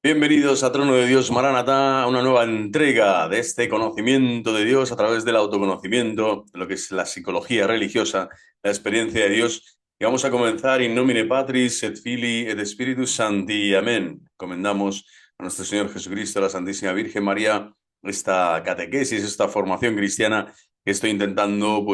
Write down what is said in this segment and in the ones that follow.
Bienvenidos a Trono de Dios Maranatá, a una nueva entrega de este conocimiento de Dios a través del autoconocimiento, de lo que es la psicología religiosa, la experiencia de Dios. Y vamos a comenzar in nomine Patris et Filii et Spiritus Sancti. Amén. Comendamos a nuestro Señor Jesucristo, a la Santísima Virgen María, esta catequesis, esta formación cristiana que estoy intentando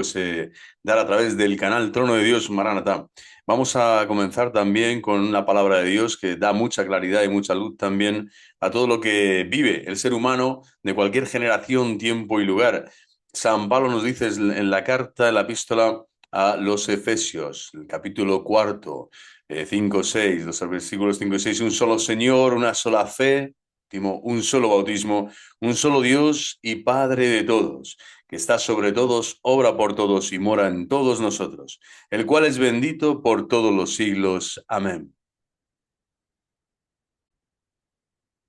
dar a través del canal Trono de Dios Maranatá. Vamos a comenzar también con una palabra de Dios que da mucha claridad y mucha luz también a todo lo que vive el ser humano de cualquier generación, tiempo y lugar. San Pablo nos dice en la carta, en la epístola a los Efesios, el capítulo cuarto, 5, 6, los versículos 5 y 6, un solo Señor, una sola fe, un solo bautismo, un solo Dios y Padre de todos, que está sobre todos, obra por todos y mora en todos nosotros, el cual es bendito por todos los siglos. Amén.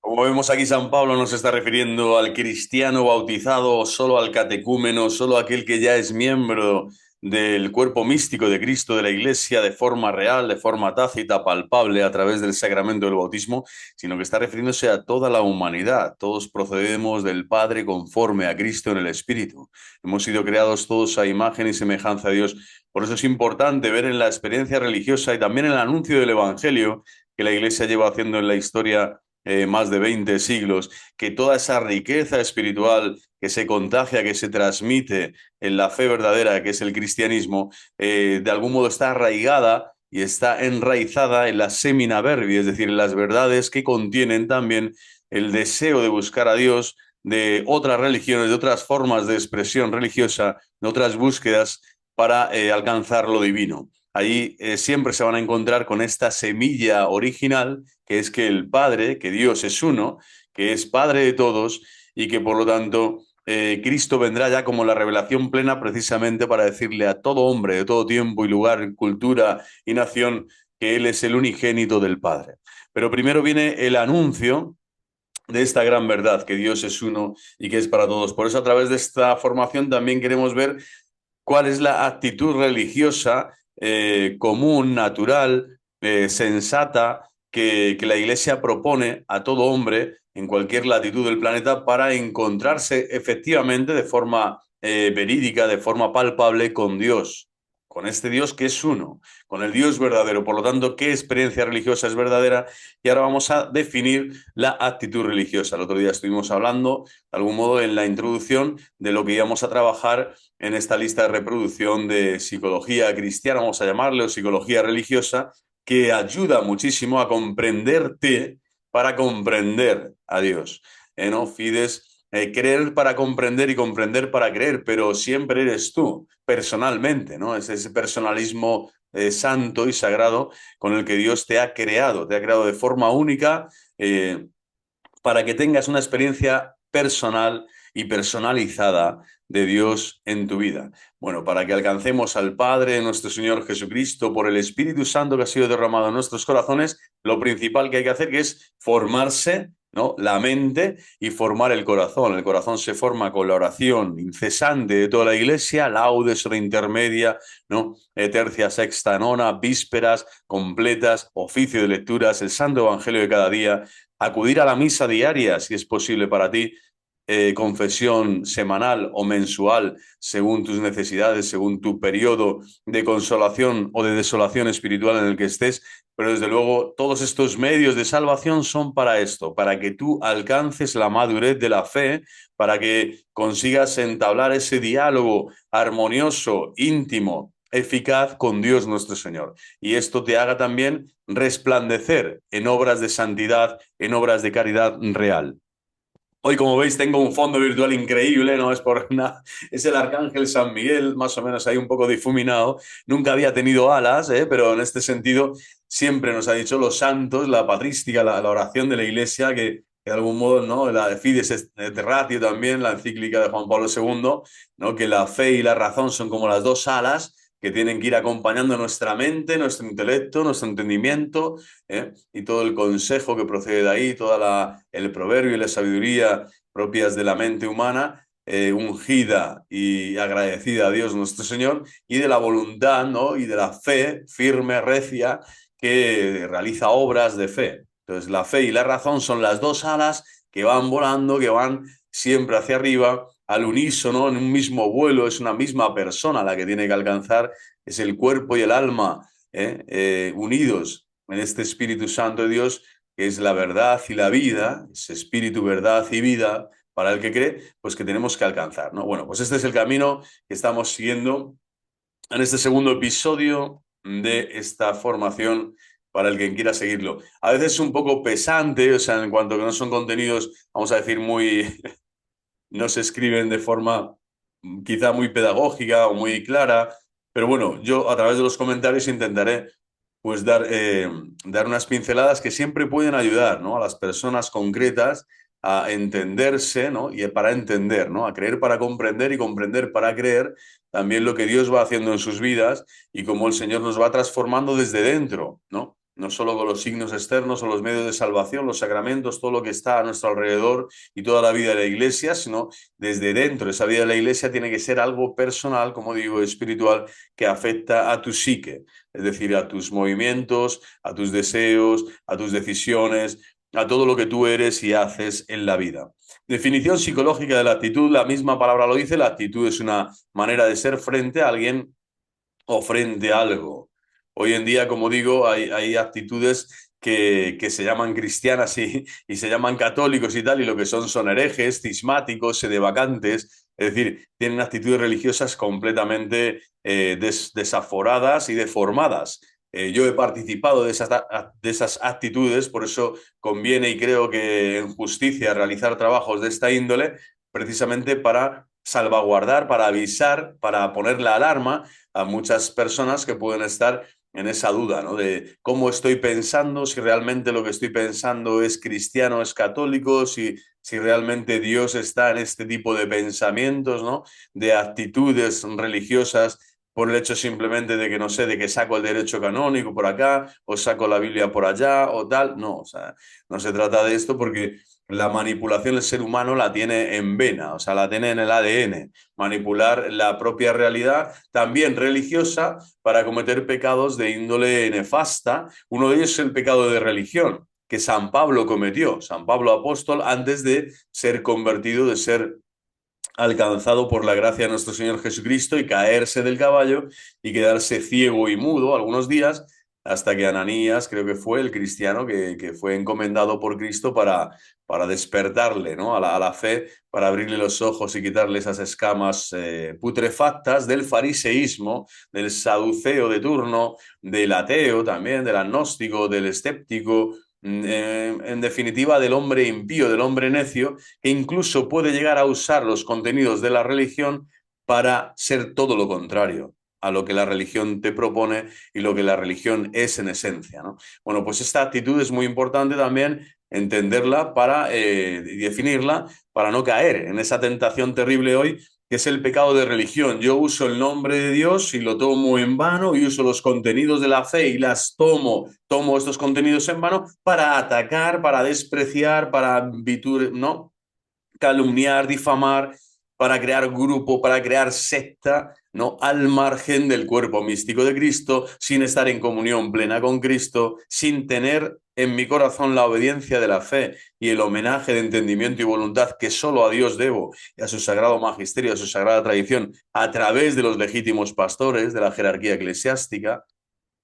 Como vemos aquí, San Pablo no se está refiriendo al cristiano bautizado, solo al catecúmeno, solo a aquel que ya es miembro del cuerpo místico de Cristo, de la Iglesia, de forma real, de forma tácita, palpable, a través del sacramento del bautismo, sino que está refiriéndose a toda la humanidad. Todos procedemos del Padre conforme a Cristo en el Espíritu. Hemos sido creados todos a imagen y semejanza de Dios. Por eso es importante ver en la experiencia religiosa y también en el anuncio del Evangelio que la Iglesia lleva haciendo en la historia más de 20 siglos, que toda esa riqueza espiritual que se contagia, que se transmite en la fe verdadera, que es el cristianismo, de algún modo está arraigada y está enraizada en la semina verbi, es decir, en las verdades que contienen también el deseo de buscar a Dios, de otras religiones, de otras formas de expresión religiosa, de otras búsquedas para alcanzar lo divino. Allí siempre se van a encontrar con esta semilla original, que es que el Padre, que Dios es uno, que es Padre de todos y que por lo tanto Cristo vendrá ya como la revelación plena precisamente para decirle a todo hombre de todo tiempo y lugar, cultura y nación que Él es el unigénito del Padre. Pero primero viene el anuncio de esta gran verdad, que Dios es uno y que es para todos. Por eso a través de esta formación también queremos ver cuál es la actitud religiosa común, natural, sensata, que la Iglesia propone a todo hombre en cualquier latitud del planeta para encontrarse efectivamente de forma verídica, de forma palpable con Dios, con este Dios que es uno, con el Dios verdadero. Por lo tanto, ¿qué experiencia religiosa es verdadera? Y ahora vamos a definir la actitud religiosa. El otro día estuvimos hablando, de algún modo, en la introducción de lo que íbamos a trabajar en esta lista de reproducción de psicología cristiana, vamos a llamarle, o psicología religiosa, que ayuda muchísimo a comprenderte para comprender a Dios. ¿No? Fides, creer para comprender y comprender para creer, pero siempre eres tú, personalmente, ¿no? Es ese personalismo santo y sagrado con el que Dios te ha creado de forma única, para que tengas una experiencia personal y personalizada de Dios en tu vida. Bueno, para que alcancemos al Padre, nuestro Señor Jesucristo, por el Espíritu Santo que ha sido derramado en nuestros corazones, lo principal que hay que hacer que es formarse, ¿no? La mente y formar el corazón. El corazón se forma con la oración incesante de toda la Iglesia, laudes, hora intermedia, ¿no? Tercia, sexta, nona, vísperas completas, oficio de lecturas, el Santo Evangelio de cada día, acudir a la misa diaria, si es posible para ti, confesión semanal o mensual, según tus necesidades, según tu periodo de consolación o de desolación espiritual en el que estés. Pero desde luego, todos estos medios de salvación son para esto, para que tú alcances la madurez de la fe, para que consigas entablar ese diálogo armonioso, íntimo, eficaz con Dios nuestro Señor. Y esto te haga también resplandecer en obras de santidad, en obras de caridad real. Hoy, como veis, tengo un fondo virtual increíble, no es por nada, es el Arcángel San Miguel, más o menos ahí un poco difuminado. Nunca había tenido alas, pero en este sentido siempre nos ha dicho los santos, la patrística, la oración de la Iglesia, que de algún modo, ¿no? La de Fides et Ratio también, la encíclica de Juan Pablo II, ¿no? Que la fe y la razón son como las dos alas que tienen que ir acompañando nuestra mente, nuestro intelecto, nuestro entendimiento, y todo el consejo que procede de ahí, el proverbio y la sabiduría propias de la mente humana, ungida y agradecida a Dios nuestro Señor, y de la voluntad, ¿no? Y de la fe firme, recia, que realiza obras de fe. Entonces, la fe y la razón son las dos alas que van volando, que van siempre hacia arriba, al unísono, en un mismo vuelo, es una misma persona la que tiene que alcanzar, es el cuerpo y el alma unidos en este Espíritu Santo de Dios, que es la verdad y la vida, es espíritu, verdad y vida para el que cree, pues que tenemos que alcanzar, ¿no? Bueno, pues este es el camino que estamos siguiendo en este segundo episodio de esta formación para el que quiera seguirlo. A veces es un poco pesante, o sea, en cuanto que no son contenidos, vamos a decir, muy, no se escriben de forma quizá muy pedagógica o muy clara, pero bueno, yo a través de los comentarios intentaré pues dar unas pinceladas que siempre pueden ayudar, ¿no? A las personas concretas a entenderse, ¿no? Y para entender, ¿no? A creer para comprender y comprender para creer también lo que Dios va haciendo en sus vidas y cómo el Señor nos va transformando desde dentro, ¿no? No solo con los signos externos o los medios de salvación, los sacramentos, todo lo que está a nuestro alrededor y toda la vida de la iglesia, sino desde dentro. Esa vida de la iglesia tiene que ser algo personal, como digo, espiritual, que afecta a tu psique, es decir, a tus movimientos, a tus deseos, a tus decisiones, a todo lo que tú eres y haces en la vida. Definición psicológica de la actitud, la misma palabra lo dice, la actitud es una manera de ser frente a alguien o frente a algo. Hoy en día, como digo, hay actitudes que se llaman cristianas y se llaman católicos y tal, y lo que son herejes, cismáticos, sedevacantes, es decir, tienen actitudes religiosas completamente desaforadas y deformadas. Yo he participado de esas actitudes, por eso conviene y creo que en justicia realizar trabajos de esta índole, precisamente para salvaguardar, para avisar, para poner la alarma a muchas personas que pueden estar en esa duda, ¿no? De cómo estoy pensando, si realmente lo que estoy pensando es cristiano, es católico, si realmente Dios está en este tipo de pensamientos, ¿no? De actitudes religiosas por el hecho simplemente de que no sé, de que saco el derecho canónico por acá o saco la Biblia por allá o tal. No, o sea, no se trata de esto porque la manipulación del ser humano la tiene en vena, o sea, la tiene en el ADN. Manipular la propia realidad, también religiosa, para cometer pecados de índole nefasta. Uno de ellos es el pecado de religión, que San Pablo cometió, San Pablo apóstol, antes de ser convertido, de ser alcanzado por la gracia de nuestro Señor Jesucristo y caerse del caballo y quedarse ciego y mudo algunos días, hasta que Ananías, creo que fue el cristiano que fue encomendado por Cristo para despertarle, ¿no? A la fe, para abrirle los ojos y quitarle esas escamas putrefactas del fariseísmo, del saduceo de turno, del ateo también, del agnóstico, del escéptico, en definitiva del hombre impío, del hombre necio, que incluso puede llegar a usar los contenidos de la religión para ser todo lo contrario a lo que la religión te propone y lo que la religión es en esencia, ¿no? Bueno, pues esta actitud es muy importante también entenderla para y definirla para no caer en esa tentación terrible hoy que es el pecado de religión. Yo uso el nombre de Dios y lo tomo en vano y uso los contenidos de la fe y tomo estos contenidos en vano para atacar, para despreciar, para no, calumniar, difamar, para crear grupo, para crear secta, ¿no? Al margen del cuerpo místico de Cristo, sin estar en comunión plena con Cristo, sin tener en mi corazón la obediencia de la fe y el homenaje de entendimiento y voluntad que solo a Dios debo y a su sagrado magisterio, a su sagrada tradición, a través de los legítimos pastores, de la jerarquía eclesiástica,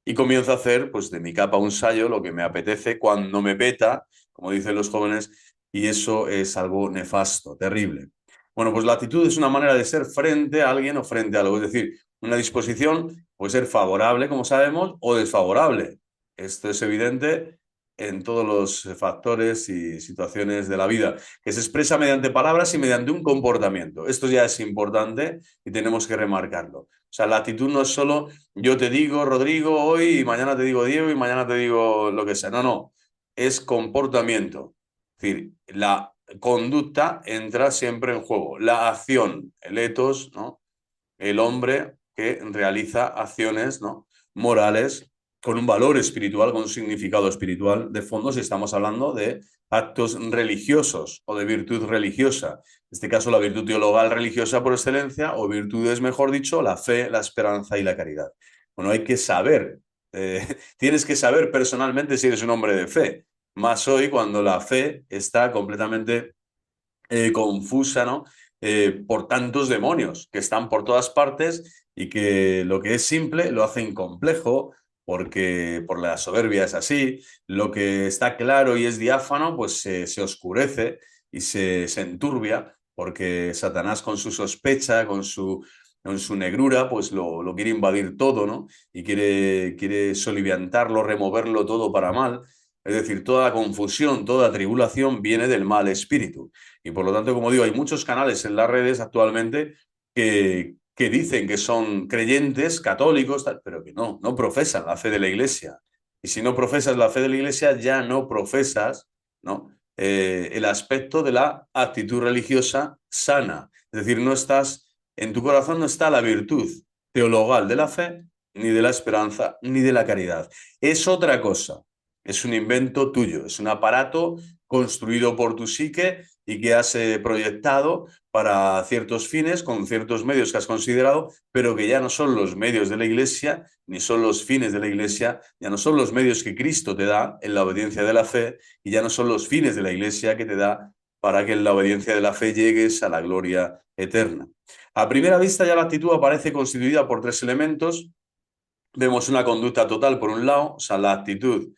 y comienzo a hacer, pues, de mi capa un sayo, lo que me apetece, cuando me peta, como dicen los jóvenes, y eso es algo nefasto, terrible. Bueno, pues la actitud es una manera de ser frente a alguien o frente a algo, es decir, una disposición puede ser favorable, como sabemos, o desfavorable. Esto es evidente en todos los factores y situaciones de la vida, que se expresa mediante palabras y mediante un comportamiento. Esto ya es importante y tenemos que remarcarlo. O sea, la actitud no es solo yo te digo, Rodrigo, hoy, y mañana te digo Diego, y mañana te digo lo que sea. No, no, es comportamiento. Es decir, la conducta entra siempre en juego. La acción, el etos, ¿no? El hombre que realiza acciones, ¿no? Morales con un valor espiritual, con un significado espiritual de fondo, si estamos hablando de actos religiosos o de virtud religiosa. En este caso, la virtud teologal religiosa por excelencia, o virtudes, mejor dicho, la fe, la esperanza y la caridad. Bueno, hay que saber, tienes que saber personalmente si eres un hombre de fe. más hoy cuando la fe está completamente confusa, ¿no? Por tantos demonios que están por todas partes y que lo que es simple lo hacen complejo porque por la soberbia es así, lo que está claro y es diáfano pues se oscurece y se enturbia porque Satanás con su sospecha, con su negrura, pues lo quiere invadir todo, ¿no? Y quiere soliviantarlo, removerlo todo para mal. Es decir, toda la confusión, toda tribulación viene del mal espíritu. Y por lo tanto, como digo, hay muchos canales en las redes actualmente que dicen que son creyentes, católicos, tal, pero que no profesan la fe de la Iglesia. Y si no profesas la fe de la Iglesia, ya no profesas, ¿no? El aspecto de la actitud religiosa sana. Es decir, en tu corazón no está la virtud teologal de la fe, ni de la esperanza, ni de la caridad. Es otra cosa. Es un invento tuyo, es un aparato construido por tu psique y que has proyectado para ciertos fines, con ciertos medios que has considerado, pero que ya no son los medios de la Iglesia, ni son los fines de la Iglesia, ya no son los medios que Cristo te da en la obediencia de la fe, y ya no son los fines de la Iglesia que te da para que en la obediencia de la fe llegues a la gloria eterna. A primera vista ya la actitud aparece constituida por tres elementos. Vemos una conducta total por un lado, o sea, la actitud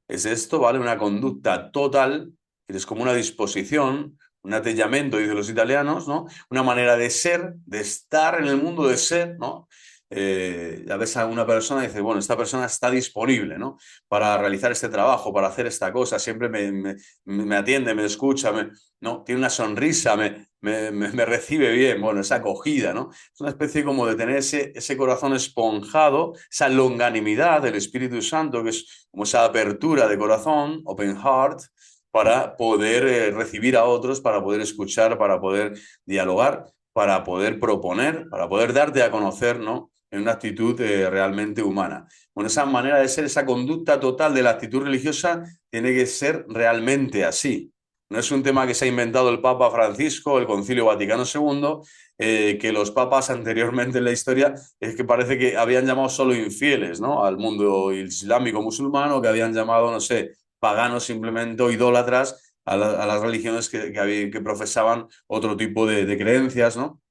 es esto, ¿vale? Una conducta total, que es como una disposición, un atteggiamento, dicen los italianos, ¿no? Una manera de ser, de estar en el mundo de ser, ¿no? Ya ves a una persona y dices, bueno, esta persona está disponible, ¿no? Para realizar este trabajo, para hacer esta cosa, siempre me atiende, me escucha, ¿no? Tiene una sonrisa, me recibe bien, bueno, esa acogida, ¿no? Es una especie como de tener ese corazón esponjado, esa longanimidad del Espíritu Santo, que es como esa apertura de corazón, open heart, para poder recibir a otros, para poder escuchar, para poder dialogar, para poder proponer, para poder darte a conocer, ¿no? En una actitud realmente humana. Bueno, esa manera de ser, esa conducta total de la actitud religiosa tiene que ser realmente así. No es un tema que se ha inventado el Papa Francisco, el Concilio Vaticano II, que los papas anteriormente en la historia es que parece que habían llamado solo infieles, ¿no? Al mundo islámico musulmano, que habían llamado, no sé, paganos simplemente o idólatras a las religiones que profesaban otro tipo de creencias, ¿no?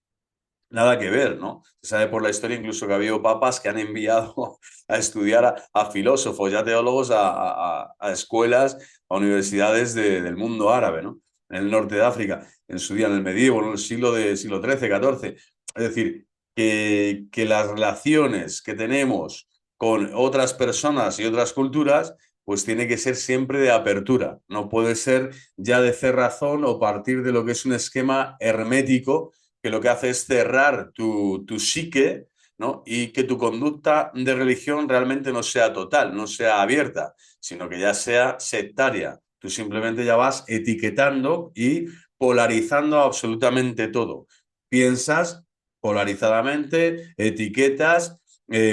Nada que ver, ¿no? Se sabe por la historia incluso que ha habido papas que han enviado a estudiar a filósofos y a teólogos a escuelas, a universidades del mundo árabe, ¿no? En el norte de África, en su día, en el medievo, en el siglo XIII, XIV. Es decir, que las relaciones que tenemos con otras personas y otras culturas, pues tiene que ser siempre de apertura. No puede ser ya de cerrazón o partir de lo que es un esquema hermético que lo que hace es cerrar tu psique, ¿no? Y que tu conducta de religión realmente no sea total, no sea abierta, sino que ya sea sectaria. Tú simplemente ya vas etiquetando y polarizando absolutamente todo. Piensas polarizadamente, etiquetas,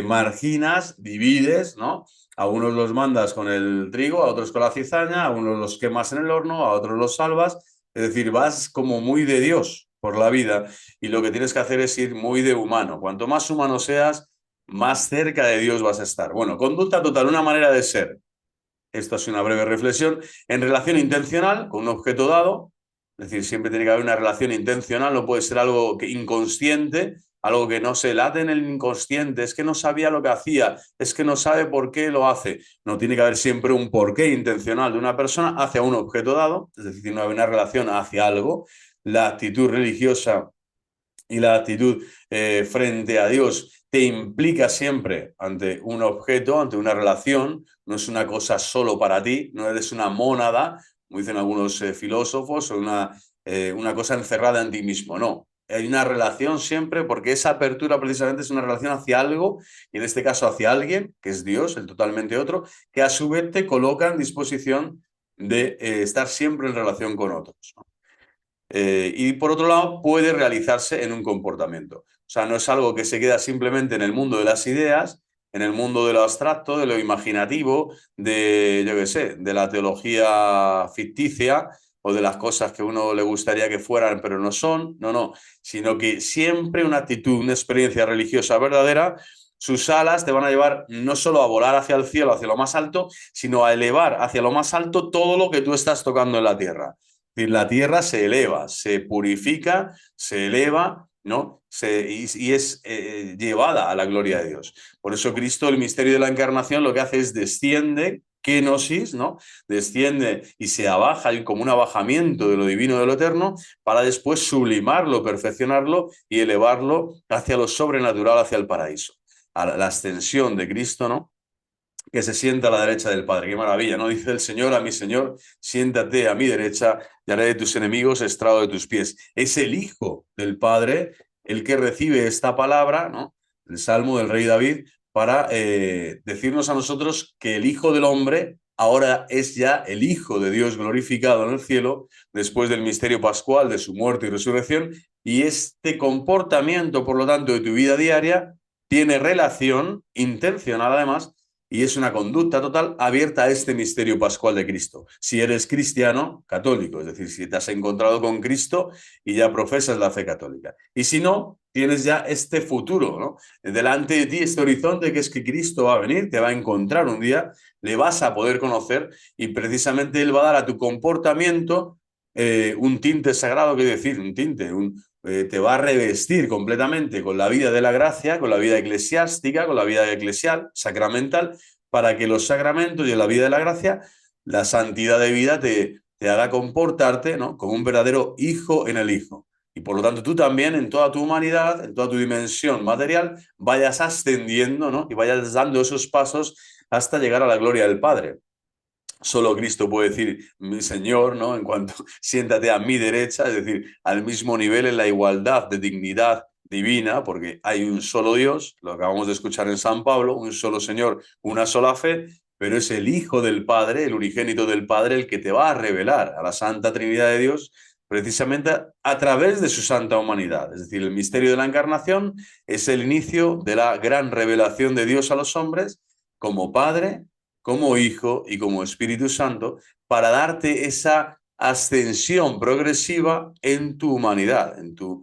marginas, divides, ¿no? A unos los mandas con el trigo, a otros con la cizaña, a unos los quemas en el horno, a otros los salvas. Es decir, vas como muy de Dios por la vida y lo que tienes que hacer es ir muy de humano. Cuanto más humano seas, más cerca de Dios vas a estar. Bueno, conducta total, una manera de ser. Esto es una breve reflexión. En relación intencional, con un objeto dado, es decir, siempre tiene que haber una relación intencional, no puede ser algo inconsciente, algo que no se late en el inconsciente, es que no sabía lo que hacía, es que no sabe por qué lo hace. No tiene que haber siempre un porqué intencional de una persona hacia un objeto dado, es decir, no hay una relación hacia algo. La actitud religiosa y la actitud frente a Dios te implica siempre ante un objeto, ante una relación, no es una cosa solo para ti, no eres una mónada, como dicen algunos filósofos, o una cosa encerrada en ti mismo, no. Hay una relación siempre porque esa apertura precisamente es una relación hacia algo, y en este caso hacia alguien, que es Dios, el totalmente otro, que a su vez te coloca en disposición de estar siempre en relación con otros, ¿no? Y por otro lado, puede realizarse en un comportamiento. O sea, no es algo que se queda simplemente en el mundo de las ideas, en el mundo de lo abstracto, de lo imaginativo, de, yo qué sé, de la teología ficticia o de las cosas que uno le gustaría que fueran, pero no son. No, no. Sino que siempre una actitud, una experiencia religiosa verdadera Sus alas te van a llevar no solo a volar hacia el cielo, hacia lo más alto, sino a elevar hacia lo más alto todo lo que tú estás tocando en la tierra. Es decir, la tierra se eleva, se purifica, se eleva, ¿no? Y es llevada a la gloria de Dios. Por eso Cristo, el misterio de la encarnación, lo que hace es desciende, kenosis, ¿no? Desciende y se abaja, hay como un abajamiento de lo divino, de lo eterno, para después sublimarlo, perfeccionarlo y elevarlo hacia lo sobrenatural, hacia el paraíso. A la ascensión de Cristo, ¿no? Que se sienta a la derecha del Padre. Qué maravilla, ¿no? Dice el Señor a mi Señor, siéntate a mi derecha y haré de tus enemigos estrado de tus pies. Es el Hijo del Padre el que recibe esta palabra, ¿no? El Salmo del Rey David, para decirnos a nosotros que el Hijo del Hombre ahora es ya el Hijo de Dios glorificado en el cielo, después del misterio pascual de su muerte y resurrección, y este comportamiento, por lo tanto, de tu vida diaria, tiene relación intencional, además, y es una conducta total abierta a este misterio pascual de Cristo. Si eres cristiano, católico, es decir, si te has encontrado con Cristo y ya profesas la fe católica. Y si no, tienes ya este futuro, ¿no? Delante de ti, este horizonte que es que Cristo va a venir, te va a encontrar un día, le vas a poder conocer y precisamente Él va a dar a tu comportamiento un tinte sagrado, que decir, un tinte, te va a revestir completamente con la vida de la gracia, con la vida eclesiástica, con la vida eclesial, sacramental, para que los sacramentos y la vida de la gracia, la santidad de vida te haga comportarte, ¿no? Como un verdadero hijo en el Hijo. Y por lo tanto tú también en toda tu humanidad, en toda tu dimensión material, vayas ascendiendo, ¿no? Y vayas dando esos pasos hasta llegar a la gloria del Padre. Solo Cristo puede decir, mi Señor, ¿no? En cuanto siéntate a mi derecha, es decir, al mismo nivel en la igualdad de dignidad divina, porque hay un solo Dios, lo acabamos de escuchar en San Pablo, un solo Señor, una sola fe, pero es el Hijo del Padre, el unigénito del Padre, el que te va a revelar a la Santa Trinidad de Dios precisamente a través de su santa humanidad. Es decir, el misterio de la encarnación es el inicio de la gran revelación de Dios a los hombres como Padre, como Hijo y como Espíritu Santo, para darte esa ascensión progresiva en tu humanidad, en tu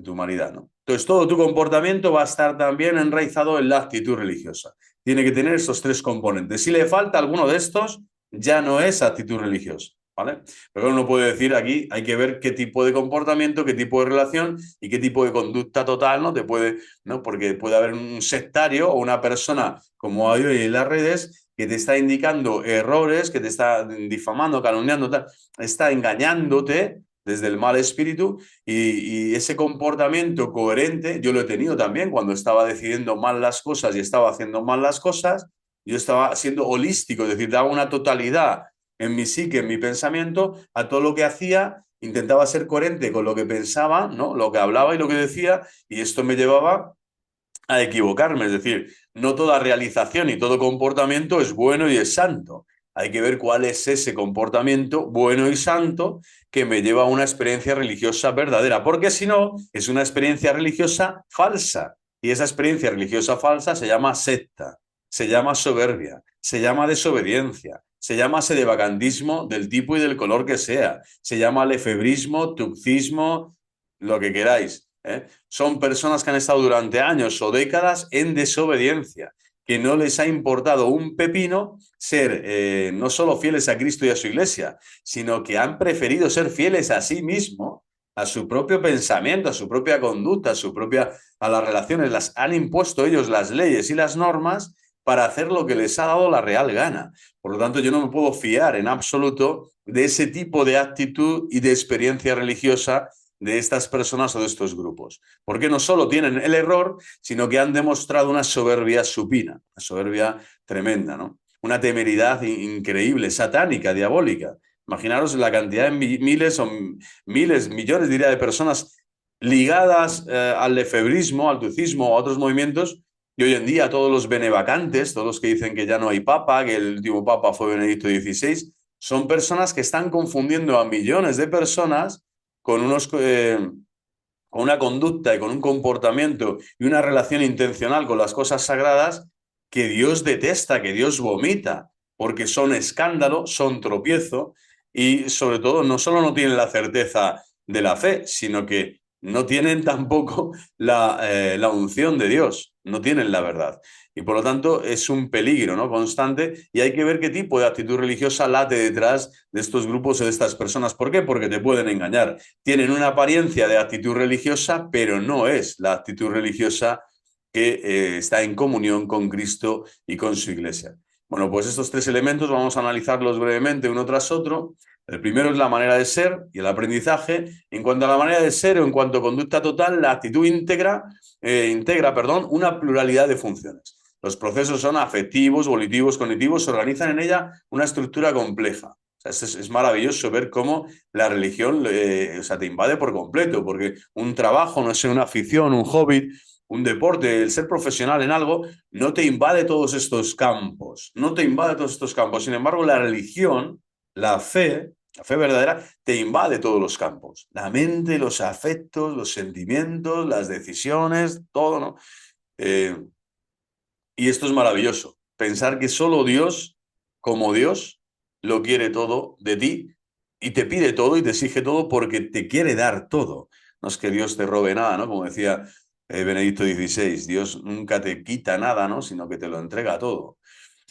humanidad, ¿no? Entonces, todo tu comportamiento va a estar también enraizado en la actitud religiosa. Tiene que tener esos tres componentes. Si le falta alguno de estos, ya no es actitud religiosa, ¿vale? Pero uno puede decir aquí, hay que ver qué tipo de comportamiento, qué tipo de relación y qué tipo de conducta total, ¿no? Te puede, ¿no? Porque puede haber un sectario o una persona, como hay hoy en las redes, que te está indicando errores, que te está difamando, calumniando, tal, está engañándote desde el mal espíritu y ese comportamiento coherente, yo lo he tenido también cuando estaba decidiendo mal las cosas y estaba haciendo mal las cosas, yo estaba siendo holístico, es decir, daba una totalidad en mi psique, en mi pensamiento, a todo lo que hacía, intentaba ser coherente con lo que pensaba, ¿no? Lo que hablaba y lo que decía, y esto me llevaba a equivocarme. Es decir, no toda realización y todo comportamiento es bueno y es santo. Hay que ver cuál es ese comportamiento bueno y santo que me lleva a una experiencia religiosa verdadera, porque si no, es una experiencia religiosa falsa. Y esa experiencia religiosa falsa se llama secta, se llama soberbia, se llama desobediencia, se llama sedevacantismo del tipo y del color que sea, se llama lefebrismo, tuxismo, lo que queráis, ¿eh? Son personas que han estado durante años o décadas en desobediencia, que no les ha importado un pepino ser no solo fieles a Cristo y a su iglesia, sino que han preferido ser fieles a sí mismo, a su propio pensamiento, a su propia conducta, a las relaciones, las han impuesto ellos las leyes y las normas para hacer lo que les ha dado la real gana. Por lo tanto, yo no me puedo fiar en absoluto de ese tipo de actitud y de experiencia religiosa de estas personas o de estos grupos. Porque no solo tienen el error, sino que han demostrado una soberbia supina, una soberbia tremenda, ¿no? Una temeridad increíble, satánica, diabólica. Imaginaros la cantidad de miles o miles, millones, diría, de personas ligadas al lefebrismo, al tucismo o a otros movimientos, y hoy en día todos los benevacantes, todos los que dicen que ya no hay papa, que el último papa fue Benedicto XVI, son personas que están confundiendo a millones de personas con con una conducta y con un comportamiento y una relación intencional con las cosas sagradas que Dios detesta, que Dios vomita, porque son escándalo, son tropiezo y sobre todo no solo no tienen la certeza de la fe, sino que no tienen tampoco la unción de Dios. no tienen la verdad. Y por lo tanto es un peligro, ¿no?, constante, y hay que ver qué tipo de actitud religiosa late detrás de estos grupos o de estas personas. ¿Por qué? Porque te pueden engañar. Tienen una apariencia de actitud religiosa, pero no es la actitud religiosa que está en comunión con Cristo y con su iglesia. Bueno, pues estos tres elementos vamos a analizarlos brevemente uno tras otro. El primero es la manera de ser y el aprendizaje. En cuanto a la manera de ser o en cuanto a conducta total, la actitud integra una pluralidad de funciones. Los procesos son afectivos, volitivos, cognitivos, se organizan en ella una estructura compleja. O sea, es maravilloso ver cómo la religión o sea, te invade por completo, porque un trabajo, no sé, una afición, un hobby, un deporte, el ser profesional en algo, no te invade todos estos campos, no te invade todos estos campos. Sin embargo, la religión, la fe verdadera, te invade todos los campos. La mente, los afectos, los sentimientos, las decisiones, todo, ¿no? Eh, y esto es maravilloso. Pensar que solo Dios, como Dios, lo quiere todo de ti y te pide todo y te exige todo porque te quiere dar todo. No es que Dios te robe nada, ¿no? Como decía Benedicto XVI, Dios nunca te quita nada, ¿no?, sino que te lo entrega todo.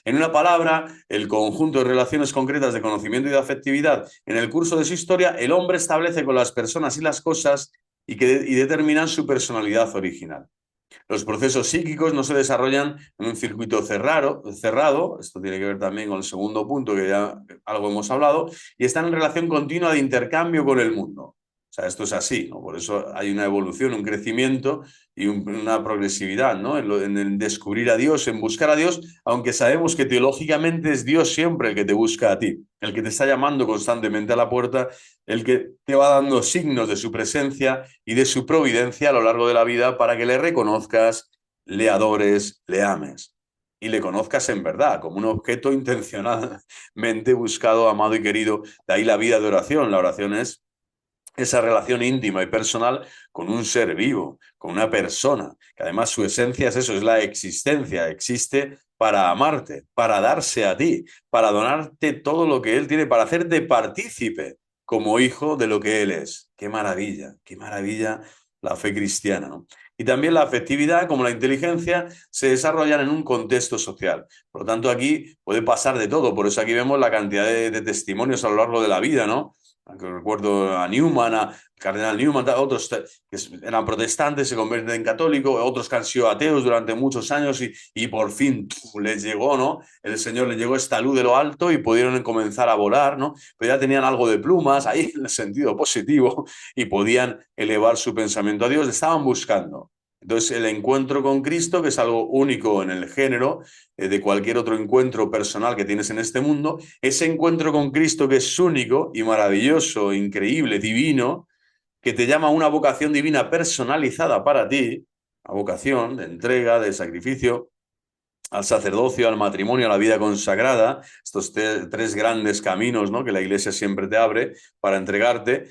En una palabra, el conjunto de relaciones concretas de conocimiento y de afectividad. En el curso de su historia, el hombre establece con las personas y las cosas y determinan su personalidad original. Los procesos psíquicos no se desarrollan en un circuito cerrado, esto tiene que ver también con el segundo punto que ya algo hemos hablado, y están en relación continua de intercambio con el mundo. O sea, esto es así, ¿no? Por eso hay una evolución, un crecimiento y una progresividad, ¿no?, en el descubrir a Dios, en buscar a Dios, aunque sabemos que teológicamente es Dios siempre el que te busca a ti, el que te está llamando constantemente a la puerta, el que te va dando signos de su presencia y de su providencia a lo largo de la vida para que le reconozcas, le adores, le ames. Y le conozcas en verdad, como un objeto intencionalmente buscado, amado y querido. De ahí la vida de oración. La oración es esa relación íntima y personal con un ser vivo, con una persona, que además su esencia es eso, es la existencia, existe para amarte, para darse a ti, para donarte todo lo que Él tiene, para hacerte partícipe como hijo de lo que Él es. Qué maravilla la fe cristiana, ¿no? Y también la afectividad, como la inteligencia, se desarrollan en un contexto social. Por lo tanto, aquí puede pasar de todo. Por eso aquí vemos la cantidad de testimonios a lo largo de la vida, ¿no? Recuerdo a Newman, a Cardenal Newman, otros que eran protestantes, se convierten en católicos, otros que han sido ateos durante muchos años y por fin les llegó, ¿no? El Señor les llegó esta luz de lo alto y pudieron comenzar a volar, ¿no? Pero ya tenían algo de plumas ahí en el sentido positivo y podían elevar su pensamiento a Dios, le estaban buscando. Entonces, el encuentro con Cristo, que es algo único en el género de cualquier otro encuentro personal que tienes en este mundo, ese encuentro con Cristo que es único y maravilloso, increíble, divino, que te llama a una vocación divina personalizada para ti, a vocación de entrega, de sacrificio, al sacerdocio, al matrimonio, a la vida consagrada, estos tres grandes caminos, ¿no?, que la Iglesia siempre te abre para entregarte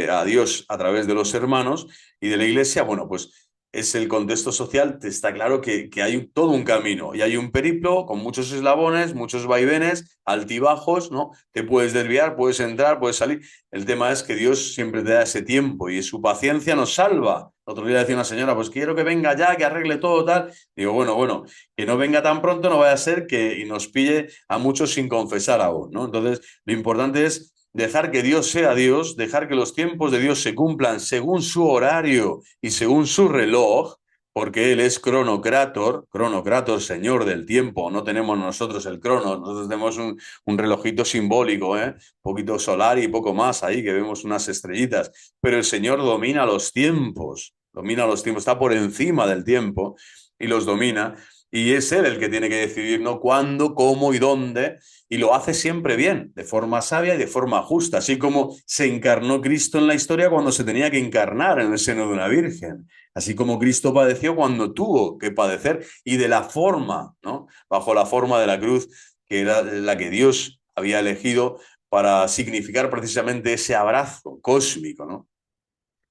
a Dios a través de los hermanos y de la Iglesia. Bueno, pues es el contexto social, te está claro que hay todo un camino y hay un periplo con muchos eslabones, muchos vaivenes, altibajos, ¿no? Te puedes desviar, puedes entrar, puedes salir. El tema es que Dios siempre te da ese tiempo y su paciencia nos salva. Otro día decía una señora, pues quiero que venga ya, que arregle todo, tal. Digo, bueno, que no venga tan pronto, no vaya a ser que y nos pille a muchos sin confesar aún, ¿no? Entonces, lo importante es dejar que Dios sea Dios, dejar que los tiempos de Dios se cumplan según su horario y según su reloj, porque Él es cronocrator, señor del tiempo. No tenemos nosotros el crono, nosotros tenemos un relojito simbólico, ¿eh? Un poquito solar y poco más ahí, que vemos unas estrellitas. Pero el Señor domina los tiempos, está por encima del tiempo y los domina. Y es Él el que tiene que decidir, ¿no?, cuándo, cómo y dónde, y lo hace siempre bien, de forma sabia y de forma justa, así como se encarnó Cristo en la historia cuando se tenía que encarnar en el seno de una virgen, así como Cristo padeció cuando tuvo que padecer y de la forma, ¿no?, bajo la forma de la cruz, que era la que Dios había elegido para significar precisamente ese abrazo cósmico, ¿no?,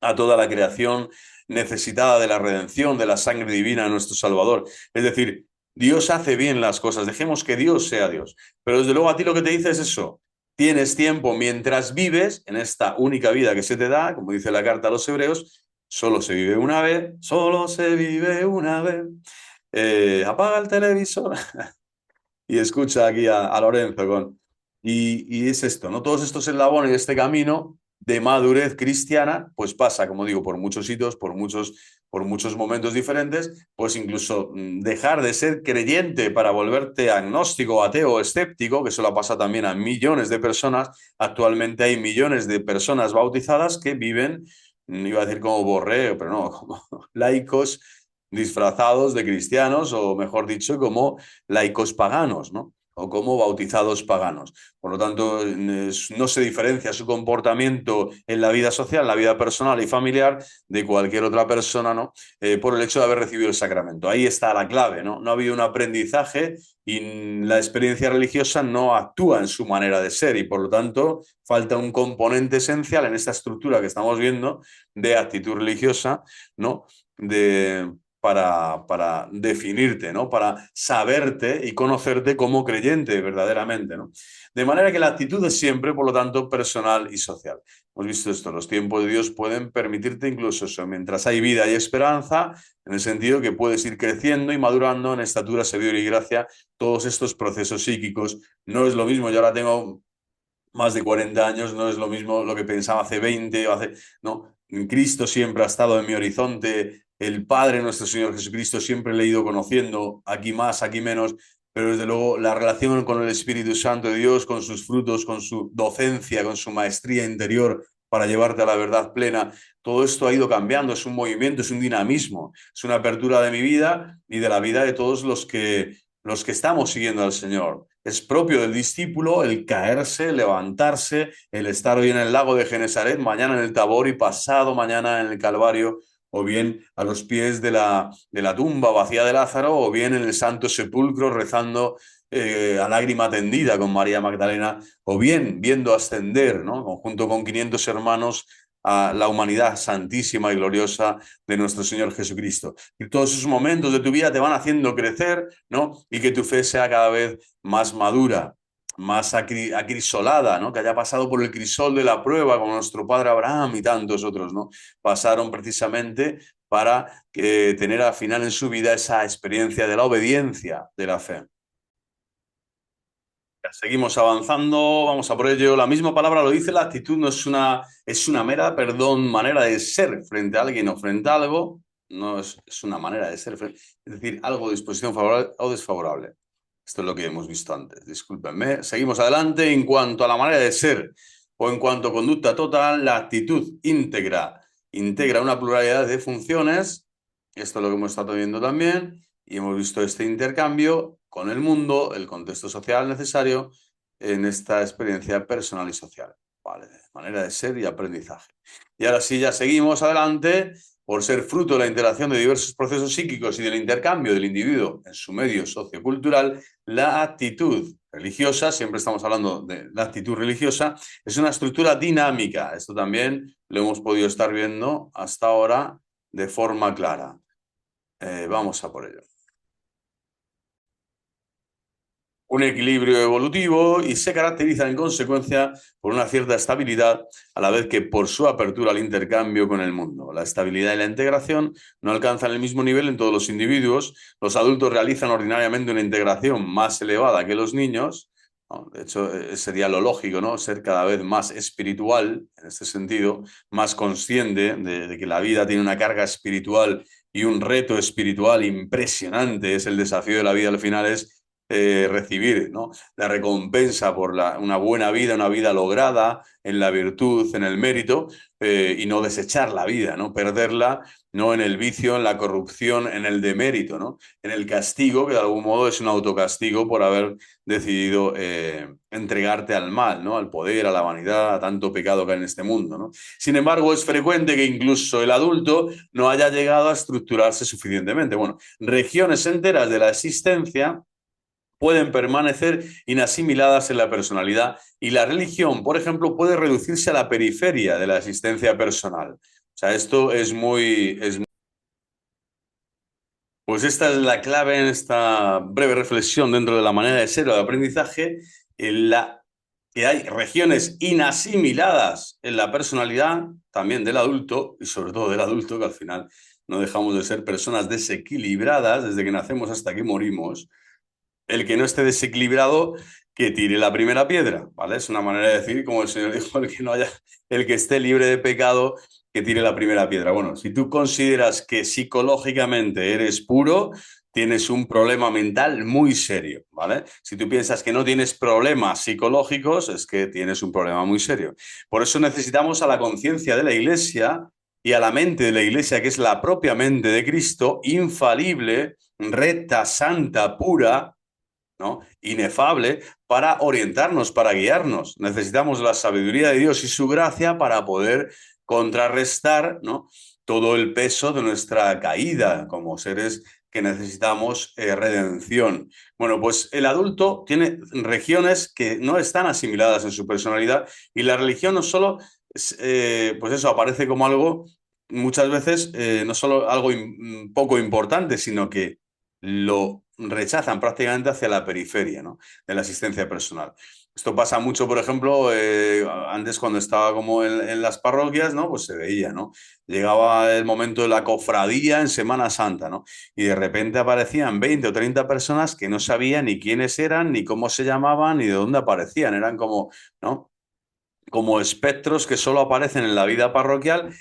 a toda la creación necesitada de la redención, de la sangre divina de nuestro Salvador. Es decir, Dios hace bien las cosas, dejemos que Dios sea Dios. Pero desde luego a ti lo que te dice es eso. Tienes tiempo mientras vives en esta única vida que se te da, como dice la carta a los Hebreos, solo se vive una vez, solo se vive una vez. Apaga el televisor y escucha aquí a Lorenzo y es esto, ¿no? Todos estos eslabones y este camino de madurez cristiana, pues pasa, como digo, por muchos hitos, por muchos momentos diferentes, pues incluso dejar de ser creyente para volverte agnóstico, ateo, escéptico, que eso le pasa también a millones de personas. Actualmente hay millones de personas bautizadas que viven, iba a decir como borreo, pero no, como laicos disfrazados de cristianos, o mejor dicho, como laicos paganos, ¿no? O como bautizados paganos. Por lo tanto, no se diferencia su comportamiento en la vida social, en la vida personal y familiar de cualquier otra persona, ¿no? Por el hecho de haber recibido el sacramento. Ahí está la clave, ¿no? No ha habido un aprendizaje y la experiencia religiosa no actúa en su manera de ser y por lo tanto falta un componente esencial en esta estructura que estamos viendo de actitud religiosa, ¿no? Para definirte, ¿no? Para saberte y conocerte como creyente verdaderamente, ¿no? De manera que la actitud es siempre, por lo tanto, personal y social. Hemos visto esto, los tiempos de Dios pueden permitirte incluso eso, mientras hay vida y esperanza, en el sentido que puedes ir creciendo y madurando en estatura, sabiduría y gracia, todos estos procesos psíquicos. No es lo mismo, yo ahora tengo más de 40 años, no es lo mismo lo que pensaba hace 20 o hace... No, Cristo siempre ha estado en mi horizonte, el Padre nuestro Señor Jesucristo siempre le he ido conociendo, aquí más, aquí menos, pero desde luego la relación con el Espíritu Santo de Dios, con sus frutos, con su docencia, con su maestría interior para llevarte a la verdad plena, todo esto ha ido cambiando, es un movimiento, es un dinamismo, es una apertura de mi vida y de la vida de todos los que estamos siguiendo al Señor. Es propio del discípulo el caerse, levantarse, el estar hoy en el lago de Genesaret, mañana en el Tabor y pasado mañana en el Calvario, o bien a los pies de la tumba vacía de Lázaro, o bien en el Santo Sepulcro rezando a lágrima tendida con María Magdalena, o bien viendo ascender, ¿no? Junto con 500 hermanos a la humanidad santísima y gloriosa de nuestro Señor Jesucristo. Y todos esos momentos de tu vida te van haciendo crecer, ¿no? Y que tu fe sea cada vez más madura, más acrisolada, ¿no? Que haya pasado por el crisol de la prueba, como nuestro padre Abraham y tantos otros, ¿no? Pasaron precisamente para tener al final en su vida esa experiencia de la obediencia de la fe. Seguimos avanzando, vamos a por ello. La misma palabra lo dice, la actitud no es una mera, perdón, manera de ser frente a alguien o frente a algo, no es una manera de ser, es decir, algo de disposición favorable o desfavorable. Esto es lo que hemos visto antes, discúlpenme. Seguimos adelante. En cuanto a la manera de ser o en cuanto a conducta total, la actitud integra una pluralidad de funciones. Esto es lo que hemos estado viendo también y hemos visto este intercambio con el mundo, el contexto social necesario en esta experiencia personal y social. Vale, manera de ser y aprendizaje. Y ahora sí, ya seguimos adelante. Por ser fruto de la interacción de diversos procesos psíquicos y del intercambio del individuo en su medio sociocultural, la actitud religiosa, siempre estamos hablando de la actitud religiosa, es una estructura dinámica. Esto también lo hemos podido estar viendo hasta ahora de forma clara. Vamos a por ello. Un equilibrio evolutivo y se caracteriza en consecuencia por una cierta estabilidad, a la vez que por su apertura al intercambio con el mundo. La estabilidad y la integración no alcanzan el mismo nivel en todos los individuos. Los adultos realizan ordinariamente una integración más elevada que los niños. ¿No? De hecho, sería lo lógico, ¿no? Ser cada vez más espiritual, en este sentido, más consciente de que la vida tiene una carga espiritual y un reto espiritual impresionante. Es el desafío de la vida al final, es recibir, ¿no? La recompensa por una buena vida, una vida lograda en la virtud, en el mérito, y no desechar la vida, ¿no? Perderla, no en el vicio, en la corrupción, en el demérito, ¿no? En el castigo, que de algún modo es un autocastigo por haber decidido entregarte al mal, ¿no? Al poder, a la vanidad, a tanto pecado que hay en este mundo, ¿no? Sin embargo, es frecuente que incluso el adulto no haya llegado a estructurarse suficientemente. Bueno, regiones enteras de la existencia pueden permanecer inasimiladas en la personalidad y la religión, por ejemplo, puede reducirse a la periferia de la existencia personal. O sea, esto es muy... Pues esta es la clave en esta breve reflexión dentro de la manera de ser o de aprendizaje, en la que hay regiones inasimiladas en la personalidad, también del adulto, y sobre todo del adulto, que al final no dejamos de ser personas desequilibradas desde que nacemos hasta que morimos. El que no esté desequilibrado, que tire la primera piedra, ¿vale? Es una manera de decir, como el Señor dijo, el que esté libre de pecado, que tire la primera piedra. Bueno, si tú consideras que psicológicamente eres puro, tienes un problema mental muy serio, ¿vale? Si tú piensas que no tienes problemas psicológicos, es que tienes un problema muy serio. Por eso necesitamos a la conciencia de la Iglesia y a la mente de la Iglesia, que es la propia mente de Cristo, infalible, recta, santa, pura, ¿no? Inefable, para orientarnos, para guiarnos. Necesitamos la sabiduría de Dios y su gracia para poder contrarrestar, ¿no? Todo el peso de nuestra caída como seres que necesitamos redención. Bueno, pues el adulto tiene regiones que no están asimiladas en su personalidad y la religión no solo, pues eso, aparece como algo, muchas veces, no solo algo poco importante, sino que lo rechazan prácticamente hacia la periferia, ¿no? De la asistencia personal. Esto pasa mucho, por ejemplo, antes cuando estaba como en las parroquias, ¿no? Pues se veía, ¿no? Llegaba el momento de la cofradía en Semana Santa, ¿no? Y de repente aparecían 20 o 30 personas que no sabían ni quiénes eran, ni cómo se llamaban, ni de dónde aparecían. Eran como, ¿no? Como espectros que solo aparecen en la vida parroquial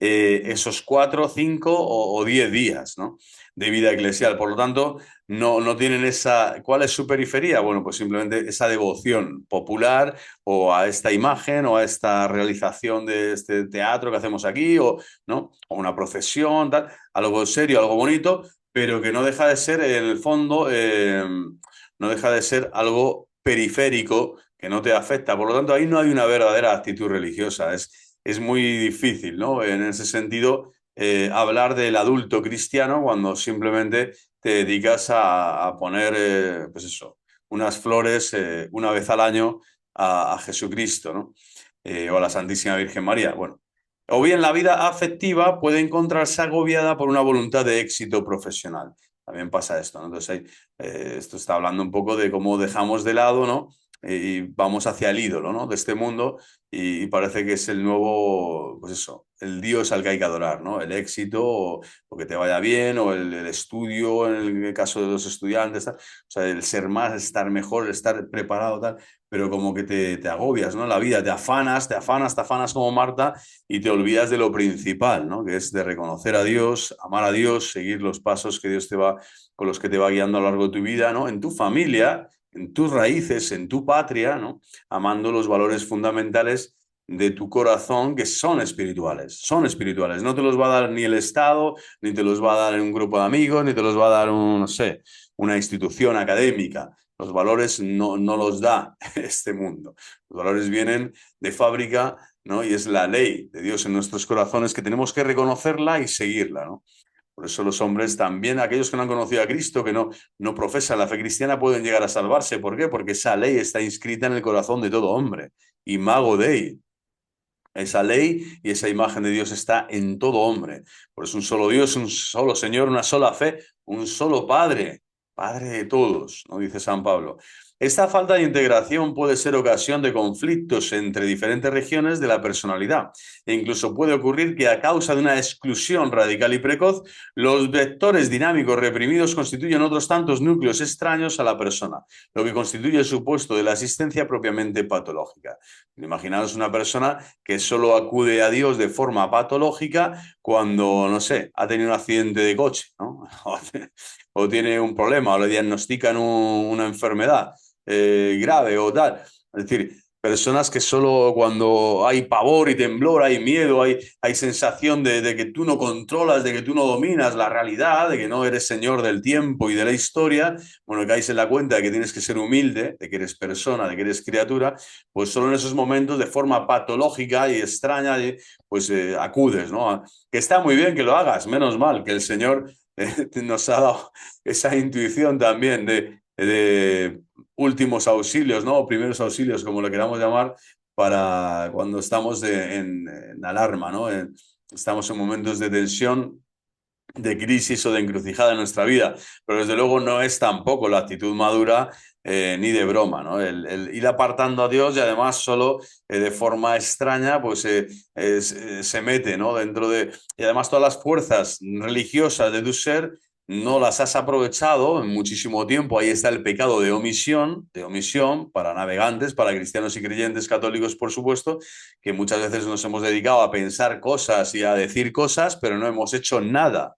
esos 4, 5 o 10 días, ¿no? De vida eclesial. Por lo tanto, no tienen esa... ¿Cuál es su periferia? Bueno, pues simplemente esa devoción popular o a esta imagen o a esta realización de este teatro que hacemos aquí o, ¿no? O una procesión, tal, algo serio, algo bonito, pero que no deja de ser, en el fondo, no deja de ser algo periférico que no te afecta. Por lo tanto, ahí no hay una verdadera actitud religiosa. Es muy difícil, ¿no? En ese sentido, hablar del adulto cristiano cuando simplemente te dedicas a poner, pues eso, unas flores una vez al año a Jesucristo, ¿no? O a la Santísima Virgen María. Bueno, o bien la vida afectiva puede encontrarse agobiada por una voluntad de éxito profesional. También pasa esto, ¿no? Entonces, esto está hablando un poco de cómo dejamos de lado, ¿no? Y vamos hacia el ídolo, ¿no? De este mundo y parece que es el nuevo, pues eso, el Dios al que hay que adorar, ¿no? El éxito o que te vaya bien o el estudio, en el caso de los estudiantes, tal. O sea, el ser más, estar mejor, el estar preparado, tal, pero como que te agobias, ¿no? La vida, te afanas como Marta y te olvidas de lo principal, ¿no? Que es de reconocer a Dios, amar a Dios, seguir los pasos que Dios te va, con los que te va guiando a lo largo de tu vida, ¿no? En tu familia, en tus raíces, en tu patria, ¿no? Amando los valores fundamentales de tu corazón que son espirituales, son espirituales. No te los va a dar ni el Estado, ni te los va a dar un grupo de amigos, ni te los va a dar un, no sé, una institución académica. Los valores no los da este mundo. Los valores vienen de fábrica, ¿no? Y es la ley de Dios en nuestros corazones que tenemos que reconocerla y seguirla, ¿no? Por eso los hombres, también aquellos que no han conocido a Cristo, que no profesan la fe cristiana, pueden llegar a salvarse. ¿Por qué? Porque esa ley está inscrita en el corazón de todo hombre. Imago Dei. Esa ley y esa imagen de Dios está en todo hombre. Por eso un solo Dios, un solo Señor, una sola fe, un solo Padre, Padre de todos, ¿no? Dice San Pablo. Esta falta de integración puede ser ocasión de conflictos entre diferentes regiones de la personalidad e incluso puede ocurrir que a causa de una exclusión radical y precoz, los vectores dinámicos reprimidos constituyen otros tantos núcleos extraños a la persona, lo que constituye el supuesto de la existencia propiamente patológica. Imaginaos una persona que solo acude a Dios de forma patológica cuando, no sé, ha tenido un accidente de coche, ¿no? O tiene un problema, o le diagnostican una enfermedad grave o tal. Es decir, personas que solo cuando hay pavor y temblor, hay miedo, hay sensación de que tú no controlas, de que tú no dominas la realidad, de que no eres señor del tiempo y de la historia, bueno, caes en la cuenta de que tienes que ser humilde, de que eres persona, de que eres criatura, pues solo en esos momentos, de forma patológica y extraña, pues acudes, ¿no? Que está muy bien que lo hagas, menos mal que el Señor nos ha dado esa intuición también de últimos auxilios, ¿no? O primeros auxilios, como lo queramos llamar, para cuando estamos en alarma, ¿no? Estamos en momentos de tensión de crisis o de encrucijada en nuestra vida, pero desde luego no es tampoco la actitud madura ni de broma, ¿no? El ir apartando a Dios y además solo de forma extraña, pues se mete, ¿no? Dentro de... Y además todas las fuerzas religiosas de tu ser no las has aprovechado en muchísimo tiempo. Ahí está el pecado de omisión para navegantes, para cristianos y creyentes católicos, por supuesto, que muchas veces nos hemos dedicado a pensar cosas y a decir cosas, pero no hemos hecho nada,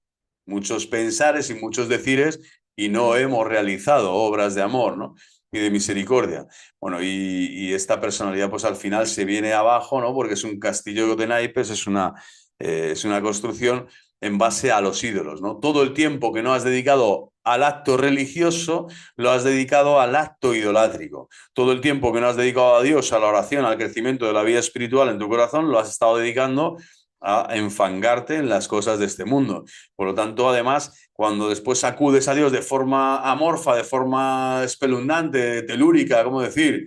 muchos pensares y muchos decires, y no hemos realizado obras de amor, ¿no? Y de misericordia. Bueno, y esta personalidad pues al final se viene abajo, ¿no? Porque es un castillo de naipes, es una construcción en base a los ídolos, ¿no? Todo el tiempo que no has dedicado al acto religioso, lo has dedicado al acto idolátrico. Todo el tiempo que no has dedicado a Dios, a la oración, al crecimiento de la vida espiritual en tu corazón, lo has estado dedicando a enfangarte en las cosas de este mundo. Por lo tanto, además, cuando después acudes a Dios de forma amorfa, de forma espeluznante, telúrica, ¿cómo decir?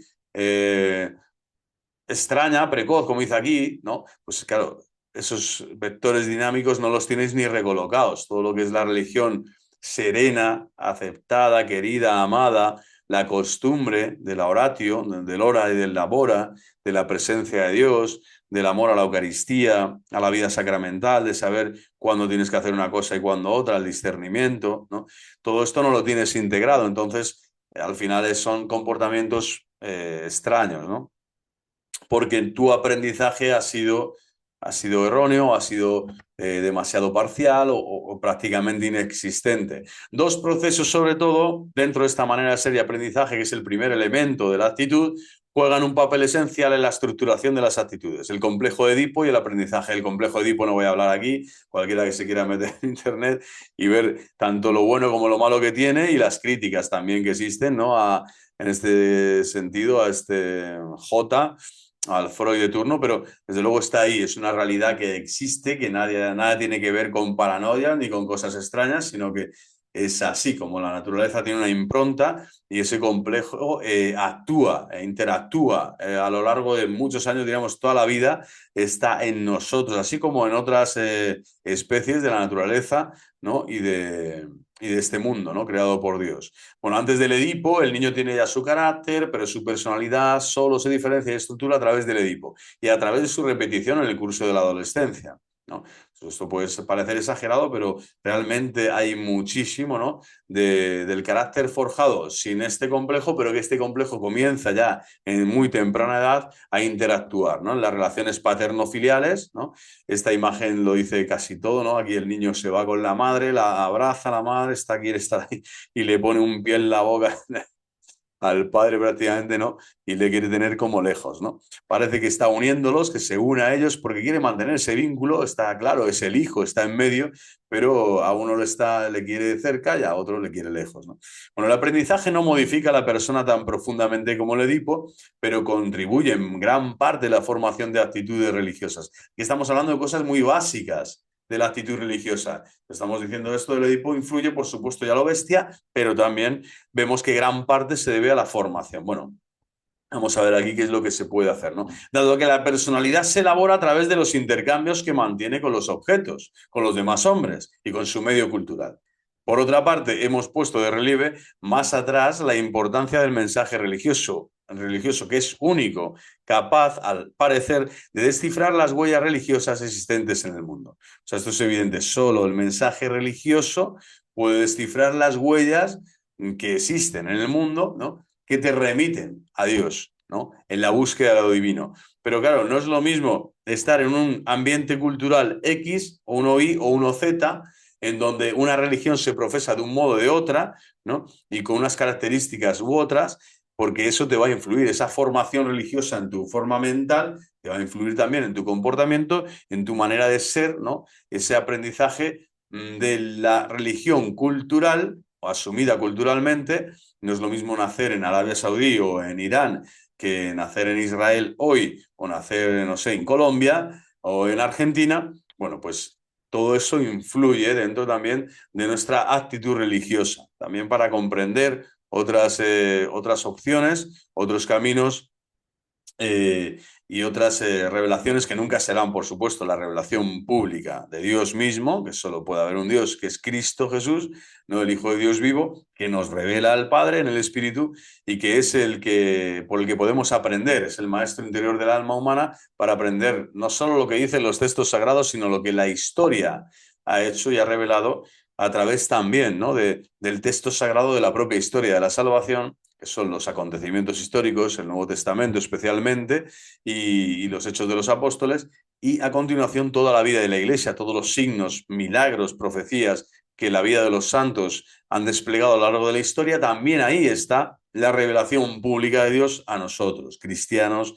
Extraña, precoz, como dice aquí, ¿no? Pues claro, esos vectores dinámicos no los tienes ni recolocados. Todo lo que es la religión serena, aceptada, querida, amada, la costumbre de la oratio, del ora y del labora, de la presencia de Dios, del amor a la Eucaristía, a la vida sacramental, de saber cuándo tienes que hacer una cosa y cuándo otra, el discernimiento, ¿no? Todo esto no lo tienes integrado, entonces al final son comportamientos extraños, ¿no? Porque tu aprendizaje ha sido erróneo, ha sido demasiado parcial o prácticamente inexistente. Dos procesos, sobre todo, dentro de esta manera de ser y aprendizaje, que es el primer elemento de la actitud, juegan un papel esencial en la estructuración de las actitudes. El complejo de Edipo y el aprendizaje. El complejo de Edipo no voy a hablar aquí, cualquiera que se quiera meter en internet y ver tanto lo bueno como lo malo que tiene y las críticas también que existen, ¿no? En este sentido, a este J, al Freud de turno, pero desde luego está ahí, es una realidad que existe, que nada tiene que ver con paranoia ni con cosas extrañas, sino que es así, como la naturaleza tiene una impronta y ese complejo actúa e interactúa a lo largo de muchos años, digamos, toda la vida está en nosotros, así como en otras especies de la naturaleza, ¿no? Y de este mundo, ¿no? Creado por Dios. Bueno, antes del Edipo, el niño tiene ya su carácter, pero su personalidad solo se diferencia y estructura a través del Edipo y a través de su repetición en el curso de la adolescencia, ¿no? Esto puede parecer exagerado, pero realmente hay muchísimo, ¿no? Del carácter forjado sin este complejo, pero que este complejo comienza ya en muy temprana edad a interactuar, ¿no? En las relaciones paterno-filiales, ¿no? Esta imagen lo dice casi todo, ¿no? Aquí el niño se va con la madre, la abraza a la madre, quiere estar ahí y le pone un pie en la boca al padre prácticamente, ¿no? Y le quiere tener como lejos, ¿no? Parece que está uniéndolos, que se une a ellos porque quiere mantener ese vínculo, está claro, es el hijo, está en medio, pero a uno le quiere cerca y a otro le quiere lejos, ¿no? Bueno, el aprendizaje no modifica a la persona tan profundamente como el Edipo, pero contribuye en gran parte a la formación de actitudes religiosas. Y estamos hablando de cosas muy básicas de la actitud religiosa. Estamos diciendo esto del Edipo influye, por supuesto, ya lo bestia, pero también vemos que gran parte se debe a la formación. Bueno, vamos a ver aquí qué es lo que se puede hacer, ¿no? Dado que la personalidad se elabora a través de los intercambios que mantiene con los objetos, con los demás hombres y con su medio cultural. Por otra parte, hemos puesto de relieve más atrás la importancia del mensaje religioso que es único, capaz, al parecer, de descifrar las huellas religiosas existentes en el mundo. O sea, esto es evidente, solo el mensaje religioso puede descifrar las huellas que existen en el mundo, ¿no? Que te remiten a Dios, ¿no? En la búsqueda de lo divino. Pero claro, no es lo mismo estar en un ambiente cultural X, o uno Y, o uno Z, en donde una religión se profesa de un modo o de otra, ¿no? Y con unas características u otras, porque eso te va a influir, esa formación religiosa en tu forma mental, te va a influir también en tu comportamiento, en tu manera de ser, ¿no? Ese aprendizaje de la religión cultural o asumida culturalmente, no es lo mismo nacer en Arabia Saudí o en Irán que nacer en Israel hoy o nacer, no sé, en Colombia o en Argentina. Bueno, pues todo eso influye dentro también de nuestra actitud religiosa, también para comprender otras opciones, otros caminos eh, y otras revelaciones que nunca serán, por supuesto, la revelación pública de Dios mismo, que solo puede haber un Dios, que es Cristo Jesús, no el Hijo de Dios vivo, que nos revela al Padre en el Espíritu y que es el que por el que podemos aprender, es el maestro interior del alma humana para aprender no solo lo que dicen los textos sagrados, sino lo que la historia ha hecho y ha revelado a través también, ¿no? Del texto sagrado de la propia historia de la salvación, que son los acontecimientos históricos, el Nuevo Testamento especialmente, y los Hechos de los Apóstoles, y a continuación toda la vida de la Iglesia, todos los signos, milagros, profecías que la vida de los santos han desplegado a lo largo de la historia, también ahí está la revelación pública de Dios a nosotros, cristianos,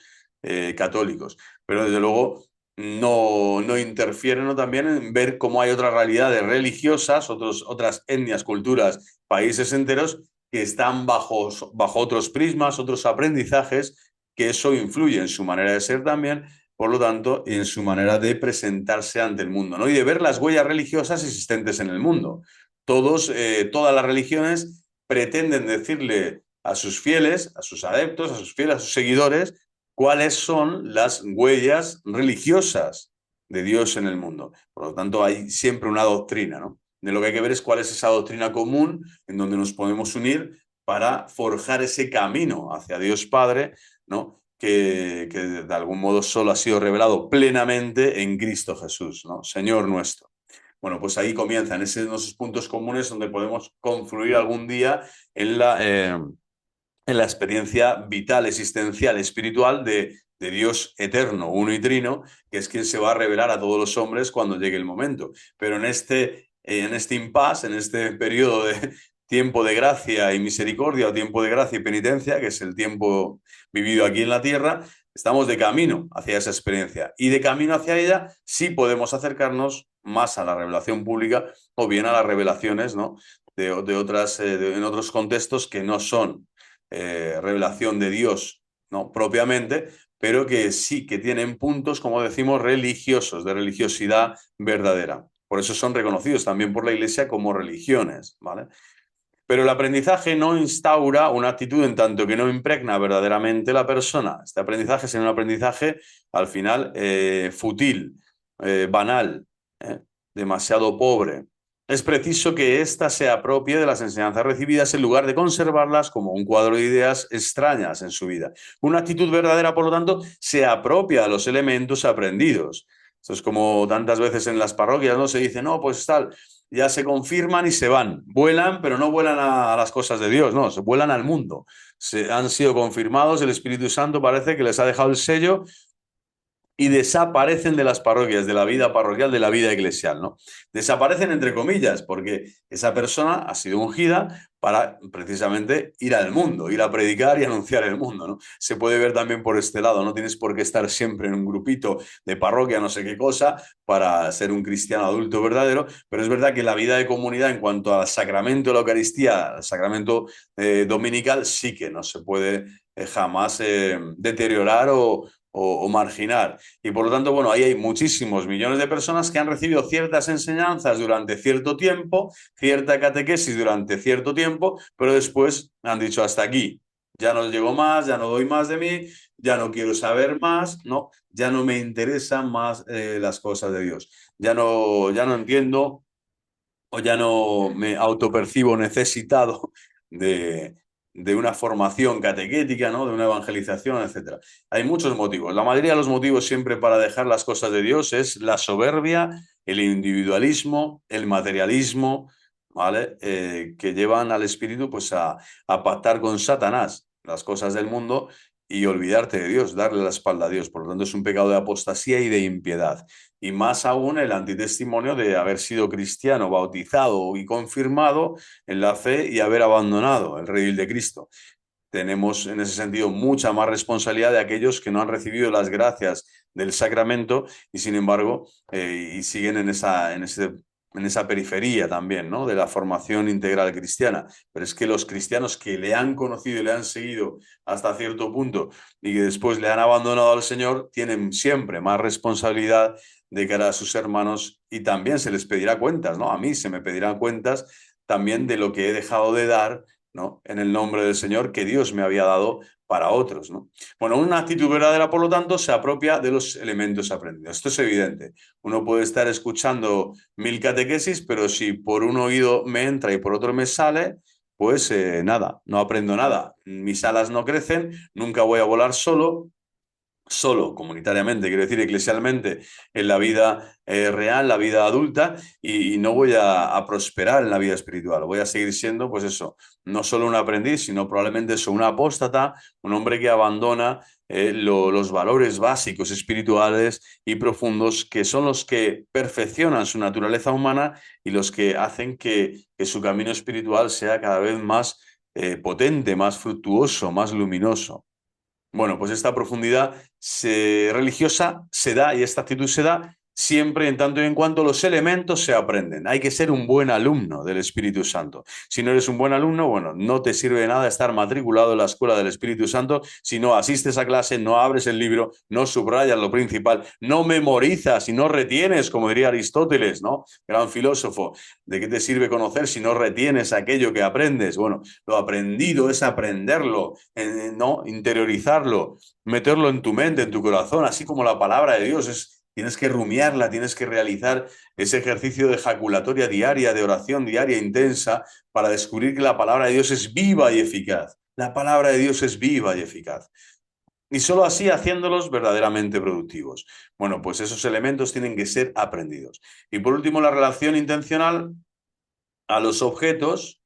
católicos. Pero desde luego no interfieren, ¿no? También en ver cómo hay otras realidades religiosas, otras etnias, culturas, países enteros que están bajo otros prismas, otros aprendizajes, que eso influye en su manera de ser también, por lo tanto, en su manera de presentarse ante el mundo, ¿no? Y de ver las huellas religiosas existentes en el mundo. Todas las religiones pretenden decirle a sus fieles, a sus adeptos, a sus fieles, a sus seguidores, cuáles son las huellas religiosas de Dios en el mundo. Por lo tanto, hay siempre una doctrina, ¿no? De lo que hay que ver es cuál es esa doctrina común en donde nos podemos unir para forjar ese camino hacia Dios Padre, ¿no? Que de algún modo solo ha sido revelado plenamente en Cristo Jesús, ¿no? Señor nuestro. Bueno, pues ahí comienzan esos puntos comunes donde podemos confluir algún día en la experiencia vital, existencial, espiritual de Dios eterno, uno y trino, que es quien se va a revelar a todos los hombres cuando llegue el momento. Pero en este impasse, en este periodo de tiempo de gracia y misericordia, o tiempo de gracia y penitencia, que es el tiempo vivido aquí en la tierra, estamos de camino hacia esa experiencia. Y de camino hacia ella sí podemos acercarnos más a la revelación pública o bien a las revelaciones, ¿no? En otros contextos que no son revelación de Dios, ¿no? Propiamente, pero que sí que tienen puntos, como decimos, religiosos, de religiosidad verdadera. Por eso son reconocidos también por la Iglesia como religiones, ¿vale? Pero el aprendizaje no instaura una actitud en tanto que no impregna verdaderamente la persona. Este aprendizaje es un aprendizaje al final fútil, banal, ¿eh? Demasiado pobre. Es preciso que ésta se apropie de las enseñanzas recibidas en lugar de conservarlas como un cuadro de ideas extrañas en su vida. Una actitud verdadera, por lo tanto, se apropia de los elementos aprendidos. Esto es como tantas veces en las parroquias, ¿no? Se dice, no, pues tal, ya se confirman y se van. Vuelan, pero no vuelan a las cosas de Dios, no, se vuelan al mundo. Han sido confirmados, el Espíritu Santo parece que les ha dejado el sello y desaparecen de las parroquias, de la vida parroquial, de la vida eclesial, ¿no? Desaparecen entre comillas, porque esa persona ha sido ungida para precisamente ir al mundo, ir a predicar y anunciar el mundo, ¿no? Se puede ver también por este lado, no tienes por qué estar siempre en un grupito de parroquia, no sé qué cosa, para ser un cristiano adulto verdadero, pero es verdad que la vida de comunidad en cuanto al sacramento de la Eucaristía, al sacramento dominical, sí que no se puede jamás deteriorar o marginar. Y por lo tanto, bueno, ahí hay muchísimos millones de personas que han recibido ciertas enseñanzas durante cierto tiempo, cierta catequesis durante cierto tiempo, pero después han dicho hasta aquí, ya no llego más, ya no doy más de mí, ya no quiero saber más, no, ya no me interesan más las cosas de Dios, ya no entiendo o ya no me autopercibo necesitado de, de una formación catequética, ¿no? De una evangelización, etcétera. Hay muchos motivos. La mayoría de los motivos siempre para dejar las cosas de Dios es la soberbia, el individualismo, el materialismo, ¿vale? Que llevan al espíritu pues a pactar con Satanás las cosas del mundo y olvidarte de Dios, darle la espalda a Dios. Por lo tanto, es un pecado de apostasía y de impiedad. Y más aún el antitestimonio de haber sido cristiano, bautizado y confirmado en la fe y haber abandonado el redil de Cristo. Tenemos en ese sentido mucha más responsabilidad de aquellos que no han recibido las gracias del sacramento y sin embargo y siguen en esa periferia también, ¿no? De la formación integral cristiana. Pero es que los cristianos que le han conocido y le han seguido hasta cierto punto y que después le han abandonado al Señor tienen siempre más responsabilidad de cara a sus hermanos y también se les pedirá cuentas, ¿no? A mí se me pedirán cuentas también de lo que he dejado de dar ¿no? En el nombre del Señor que Dios me había dado para otros, ¿no? Bueno, una actitud verdadera, por lo tanto, se apropia de los elementos aprendidos. Esto es evidente. Uno puede estar escuchando 1000 catequesis, pero si por un oído me entra y por otro me sale, pues nada, no aprendo nada. Mis alas no crecen, nunca voy a volar solo comunitariamente, quiero decir, eclesialmente, en la vida real, la vida adulta, y no voy a prosperar en la vida espiritual. Voy a seguir siendo, pues eso, no solo un aprendiz, sino probablemente eso, un apóstata, un hombre que abandona los valores básicos espirituales y profundos que son los que perfeccionan su naturaleza humana y los que hacen que su camino espiritual sea cada vez más potente, más fructuoso, más luminoso. Bueno, pues esta profundidad religiosa se da y esta actitud se da siempre en tanto y en cuanto los elementos se aprenden. Hay que ser un buen alumno del Espíritu Santo. Si no eres un buen alumno, bueno, no te sirve de nada estar matriculado en la escuela del Espíritu Santo si no asistes a clase, no abres el libro, no subrayas lo principal, no memorizas y no retienes, como diría Aristóteles, ¿no? Gran filósofo. ¿De qué te sirve conocer si no retienes aquello que aprendes? Bueno, lo aprendido es aprenderlo, ¿no? Interiorizarlo, meterlo en tu mente, en tu corazón, así como la palabra de Dios es. Tienes que rumiarla, tienes que realizar ese ejercicio de ejaculatoria diaria, de oración diaria intensa, para descubrir que la palabra de Dios es viva y eficaz. La palabra de Dios es viva y eficaz. Y solo así haciéndolos verdaderamente productivos. Bueno, pues esos elementos tienen que ser aprendidos. Y por último, la relación intencional a los objetos,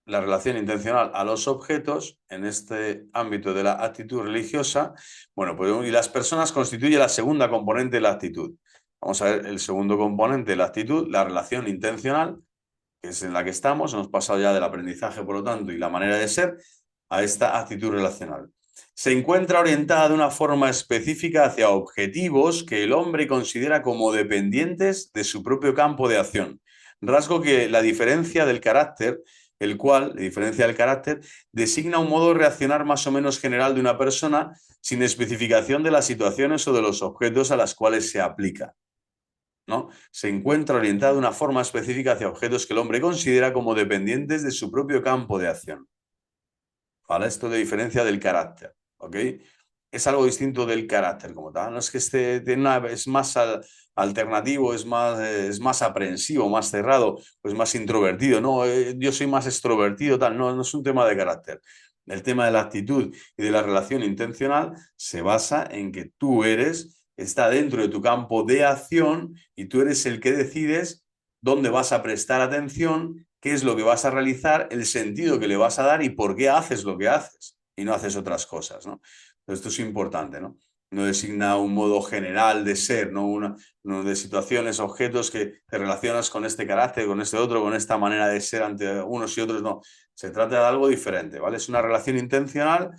la relación intencional a los objetos en este ámbito de la actitud religiosa, bueno, pues y las personas constituye la segunda componente de la actitud. Vamos a ver el segundo componente de la actitud, la relación intencional, que es en la que estamos, hemos pasado ya del aprendizaje, por lo tanto, y la manera de ser, a esta actitud relacional. Se encuentra orientada de una forma específica hacia objetivos que el hombre considera como dependientes de su propio campo de acción. Rasgo que la diferencia del carácter, el cual, la diferencia del carácter, designa un modo de reaccionar más o menos general de una persona sin especificación de las situaciones o de los objetos a las cuales se aplica, ¿no? Se encuentra orientada de una forma específica hacia objetos que el hombre considera como dependientes de su propio campo de acción. ¿Vale? Esto de diferencia del carácter, ¿ok? Es algo distinto del carácter como tal. No es que es más alternativo, es más aprensivo, más cerrado, pues más introvertido. No, yo soy más extrovertido, tal. No, no es un tema de carácter. El tema de la actitud y de la relación intencional se basa en que tú está dentro de tu campo de acción y tú eres el que decides dónde vas a prestar atención, qué es lo que vas a realizar, el sentido que le vas a dar y por qué haces lo que haces y no haces otras cosas, ¿no? Esto es importante, ¿no? No designa un modo general de ser, no de situaciones, objetos que te relacionas con este carácter, con este otro, con esta manera de ser ante unos y otros, no. Se trata de algo diferente, ¿vale? Es una relación intencional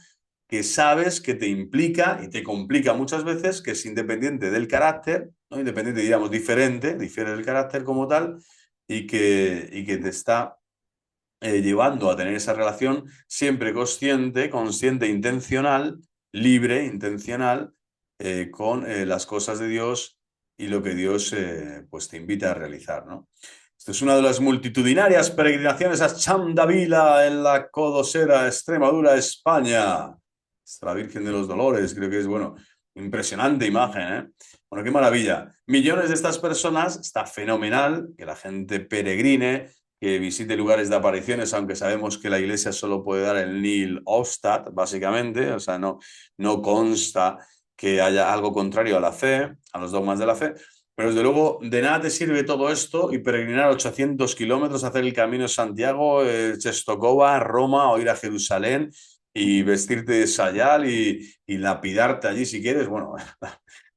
que sabes que te implica y te complica muchas veces, que es independiente del carácter, ¿no? Independiente, digamos, diferente, difiere del carácter como tal, y que te está llevando a tener esa relación siempre consciente, intencional, libre, intencional, con las cosas de Dios y lo que Dios pues te invita a realizar, ¿no? Esto es una de las multitudinarias peregrinaciones a Chamdavila en la Codosera, Extremadura, España. Es la Virgen de los Dolores, creo que es, bueno, impresionante imagen, ¿eh? Bueno, qué maravilla. Millones de estas personas, está fenomenal que la gente peregrine, que visite lugares de apariciones, aunque sabemos que la iglesia solo puede dar el nihil obstat, básicamente, o sea, no consta que haya algo contrario a la fe, a los dogmas de la fe, pero desde luego de nada te sirve todo esto y peregrinar 800 kilómetros, hacer el camino de Santiago, Czestochowa, Roma o ir a Jerusalén y vestirte de sayal y lapidarte allí si quieres, bueno,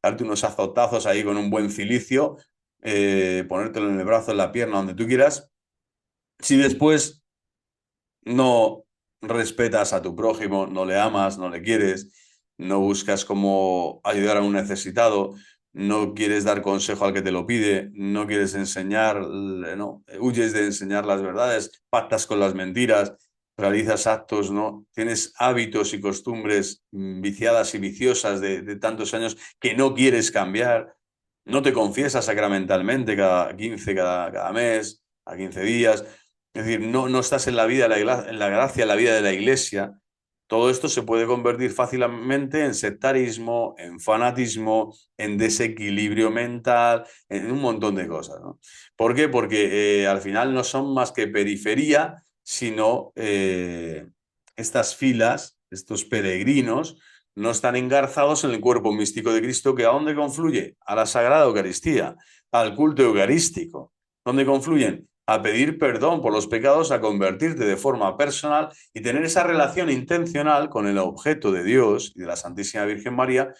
darte unos azotazos ahí con un buen cilicio, ponértelo en el brazo, en la pierna, donde tú quieras, si después no respetas a tu prójimo, no le amas, no le quieres, no buscas cómo ayudar a un necesitado, no quieres dar consejo al que te lo pide, no quieres enseñar, no, huyes de enseñar las verdades, pactas con las mentiras, realizas actos, ¿no? Tienes hábitos y costumbres viciadas y viciosas de tantos años que no quieres cambiar, no te confiesas sacramentalmente cada 15, cada mes, a 15 días. es decir, no estás en la vida, en la gracia, en la vida de la iglesia, todo esto se puede convertir fácilmente en sectarismo, en fanatismo, en desequilibrio mental, en un montón de cosas, ¿no? ¿Por qué? Porque al final no son más que periferia, sino estas filas, estos peregrinos, no están engarzados en el cuerpo místico de Cristo, que ¿a dónde confluye? A la Sagrada Eucaristía, al culto eucarístico. ¿Dónde confluyen? A pedir perdón por los pecados, a convertirte de forma personal y tener esa relación intencional con el objeto de Dios y de la Santísima Virgen María,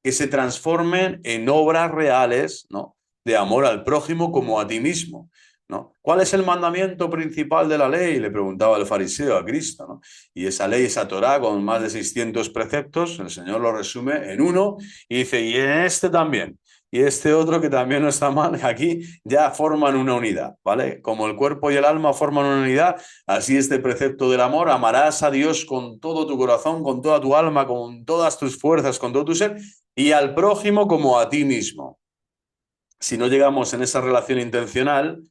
que se transformen en obras reales, ¿no?, de amor al prójimo como a ti mismo, ¿no? ¿Cuál es el mandamiento principal de la ley? Le preguntaba el fariseo a Cristo, ¿no? Y esa ley, esa Torá, con más de 600 preceptos, el Señor lo resume en uno y dice, y en este también. Y este otro que también no está mal, aquí ya forman una unidad, ¿vale? Como el cuerpo y el alma forman una unidad, así este precepto del amor, amarás a Dios con todo tu corazón, con toda tu alma, con todas tus fuerzas, con todo tu ser, y al prójimo como a ti mismo. Si no llegamos en esa relación intencional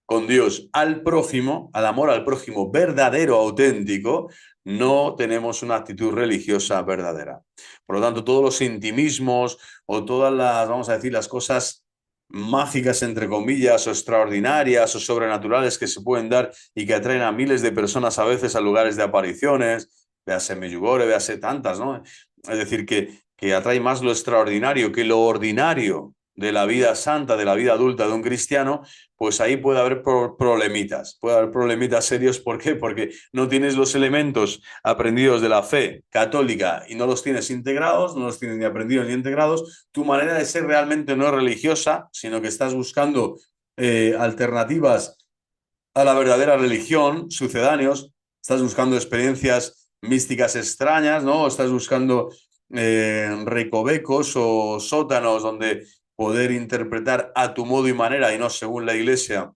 con Dios al prójimo, al amor al prójimo verdadero, auténtico, no tenemos una actitud religiosa verdadera. Por lo tanto, todos los intimismos o todas las, vamos a decir, las cosas mágicas, entre comillas, o extraordinarias o sobrenaturales que se pueden dar y que atraen a miles de personas a veces a lugares de apariciones, véase Medjugorje, véase tantas, ¿no? Es decir, que atrae más lo extraordinario que lo ordinario de la vida santa, de la vida adulta de un cristiano, pues ahí puede haber problemitas, puede haber problemitas serios. ¿Por qué? Porque no tienes los elementos aprendidos de la fe católica y no los tienes integrados, no los tienes ni aprendidos ni integrados. Tu manera de ser realmente no es religiosa, sino que estás buscando alternativas a la verdadera religión, sucedáneos, estás buscando experiencias místicas extrañas, ¿no? Estás buscando recovecos o sótanos donde poder interpretar a tu modo y manera y no según la iglesia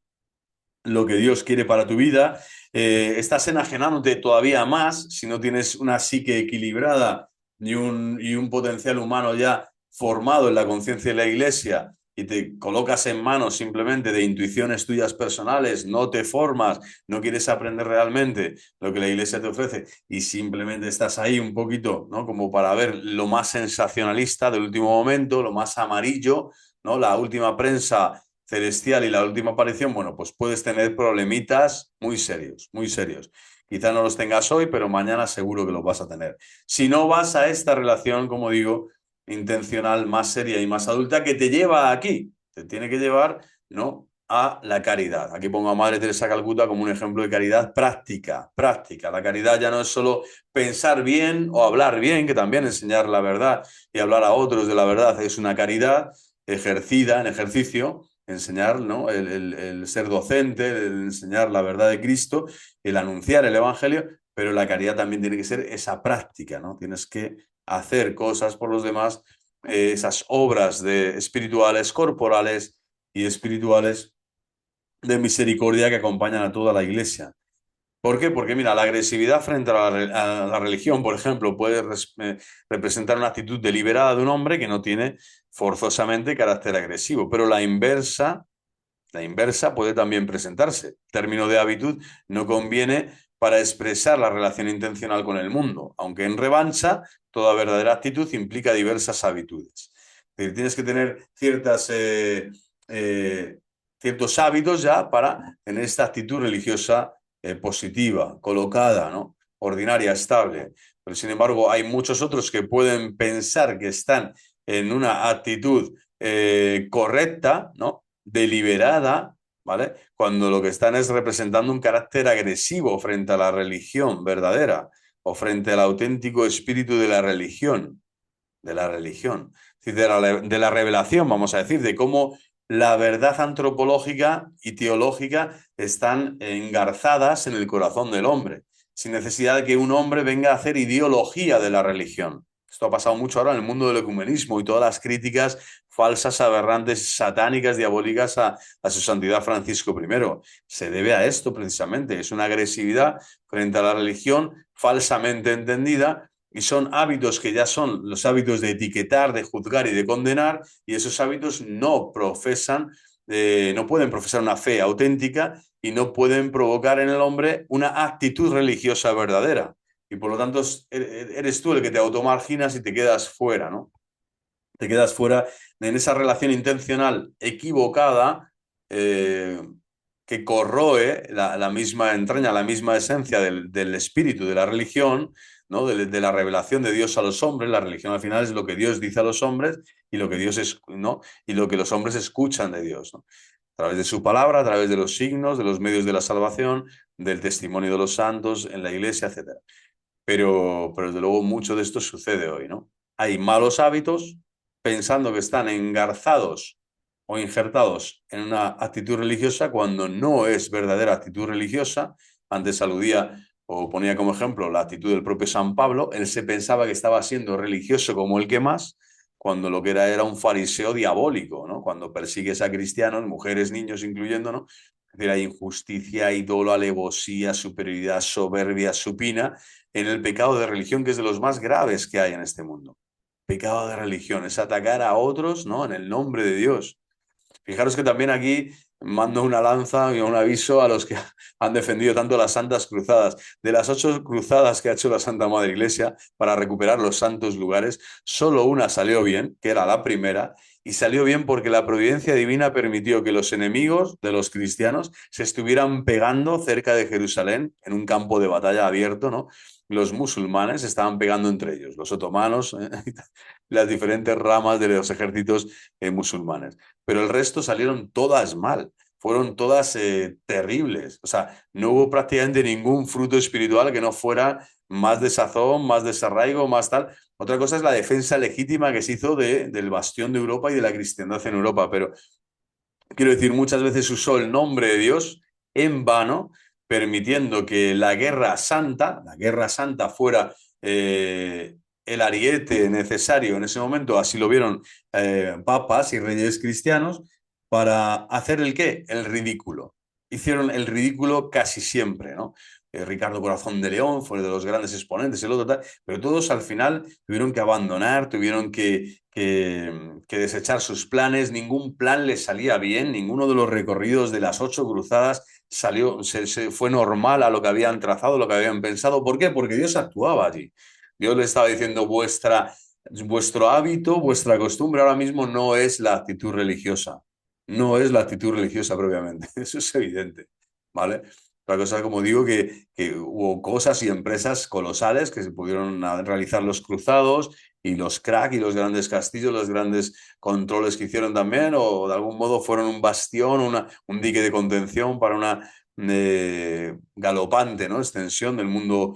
lo que Dios quiere para tu vida. Estás enajenándote todavía más si no tienes una psique equilibrada y un potencial humano ya formado en la conciencia de la iglesia y te colocas en manos simplemente de intuiciones tuyas personales, no te formas, no quieres aprender realmente lo que la iglesia te ofrece y simplemente estás ahí un poquito, ¿no?, como para ver lo más sensacionalista del último momento, lo más amarillo, ¿no?, la última prensa celestial y la última aparición, bueno, pues puedes tener problemitas muy serios, muy serios. Quizá no los tengas hoy, pero mañana seguro que los vas a tener. Si no vas a esta relación, como digo, intencional, más seria y más adulta, que te lleva aquí, te tiene que llevar, ¿no?, a la caridad. Aquí pongo a Madre Teresa de Calcuta como un ejemplo de caridad práctica, práctica. La caridad ya no es solo pensar bien o hablar bien, que también enseñar la verdad y hablar a otros de la verdad es una caridad ejercida en ejercicio, enseñar, ¿no?, el ser docente, el enseñar la verdad de Cristo, el anunciar el Evangelio, pero la caridad también tiene que ser esa práctica, ¿no? Tienes que hacer cosas por los demás, esas obras espirituales, corporales y espirituales de misericordia que acompañan a toda la iglesia. ¿Por qué? Porque, mira, la agresividad frente a la religión, por ejemplo, puede representar una actitud deliberada de un hombre que no tiene forzosamente carácter agresivo, pero la inversa puede también presentarse. Término de hábitud no conviene para expresar la relación intencional con el mundo, aunque en revancha toda verdadera actitud implica diversas habitudes. Es decir, tienes que tener eh, ciertos hábitos ya para tener esta actitud religiosa positiva, colocada, ¿no?, ordinaria, estable. Pero sin embargo, hay muchos otros que pueden pensar que están en una actitud correcta, ¿no?, deliberada, ¿vale?, cuando lo que están es representando un carácter agresivo frente a la religión verdadera o frente al auténtico espíritu de la religión, de la religión, de la revelación, vamos a decir, de cómo la verdad antropológica y teológica están engarzadas en el corazón del hombre, sin necesidad de que un hombre venga a hacer ideología de la religión. Esto ha pasado mucho ahora en el mundo del ecumenismo y todas las críticas falsas, aberrantes, satánicas, diabólicas a su santidad Francisco I. Se debe a esto precisamente, es una agresividad frente a la religión falsamente entendida y son hábitos que ya son los hábitos de etiquetar, de juzgar y de condenar, y esos hábitos no profesan no pueden profesar una fe auténtica y no pueden provocar en el hombre una actitud religiosa verdadera. Y por lo tanto eres tú el que te automarginas y te quedas fuera, ¿no? Te quedas fuera en esa relación intencional equivocada eh, que corroe la misma entraña, la misma esencia del espíritu de la religión, ¿no? De la revelación de Dios a los hombres. La religión al final es lo que Dios dice a los hombres y lo que Dios es, ¿no? Y lo que los hombres escuchan de Dios, ¿no? A través de su palabra, a través de los signos, de los medios de la salvación, del testimonio de los santos en la iglesia, etcétera. Pero desde luego mucho de esto sucede hoy, ¿no? Hay malos hábitos pensando que están engarzados o injertados en una actitud religiosa cuando no es verdadera actitud religiosa. Antes aludía o ponía como ejemplo la actitud del propio San Pablo. Él se pensaba que estaba siendo religioso como el que más, cuando lo que era un fariseo diabólico, ¿no? Cuando persigues a cristianos, mujeres, niños incluyendo, ¿no? Es decir, hay injusticia, ídolo, alevosía, superioridad, soberbia, supina en el pecado de religión, que es de los más graves que hay en este mundo. Pecado de religión es atacar a otros, ¿no? En el nombre de Dios. Fijaros que también aquí mando una lanza y un aviso a los que han defendido tanto las santas cruzadas. De las 8 cruzadas que ha hecho la Santa Madre Iglesia para recuperar los santos lugares, solo una salió bien, que era la primera, y salió bien porque la providencia divina permitió que los enemigos de los cristianos se estuvieran pegando cerca de Jerusalén, en un campo de batalla abierto, ¿no? Los musulmanes estaban pegando entre ellos, los otomanos, las diferentes ramas de los ejércitos musulmanes, pero el resto salieron todas mal, fueron todas terribles. O sea, no hubo prácticamente ningún fruto espiritual que no fuera más desazón, más desarraigo, más tal. Otra cosa es la defensa legítima que se hizo del bastión de Europa y de la cristiandad en Europa, pero quiero decir, muchas veces usó el nombre de Dios en vano, permitiendo que la guerra santa fuera el ariete necesario en ese momento, así lo vieron papas y reyes cristianos, para hacer el qué, el ridículo. Hicieron el ridículo casi siempre, ¿no? Ricardo Corazón de León fue de los grandes exponentes, el otro tal, pero todos al final tuvieron que abandonar, tuvieron que desechar sus planes, ningún plan les salía bien, ninguno de los recorridos de las 8 cruzadas se fue normal a lo que habían trazado, lo que habían pensado. ¿Por qué? Porque Dios actuaba allí. Dios le estaba diciendo, vuestro hábito, vuestra costumbre ahora mismo no es la actitud religiosa, no es la actitud religiosa propiamente, eso es evidente, ¿vale? Otra cosa, como digo, que hubo cosas y empresas colosales que se pudieron realizar los cruzados y los crack y los grandes castillos, los grandes controles que hicieron también, o de algún modo fueron un bastión, un dique de contención para una galopante, ¿no? Extensión del mundo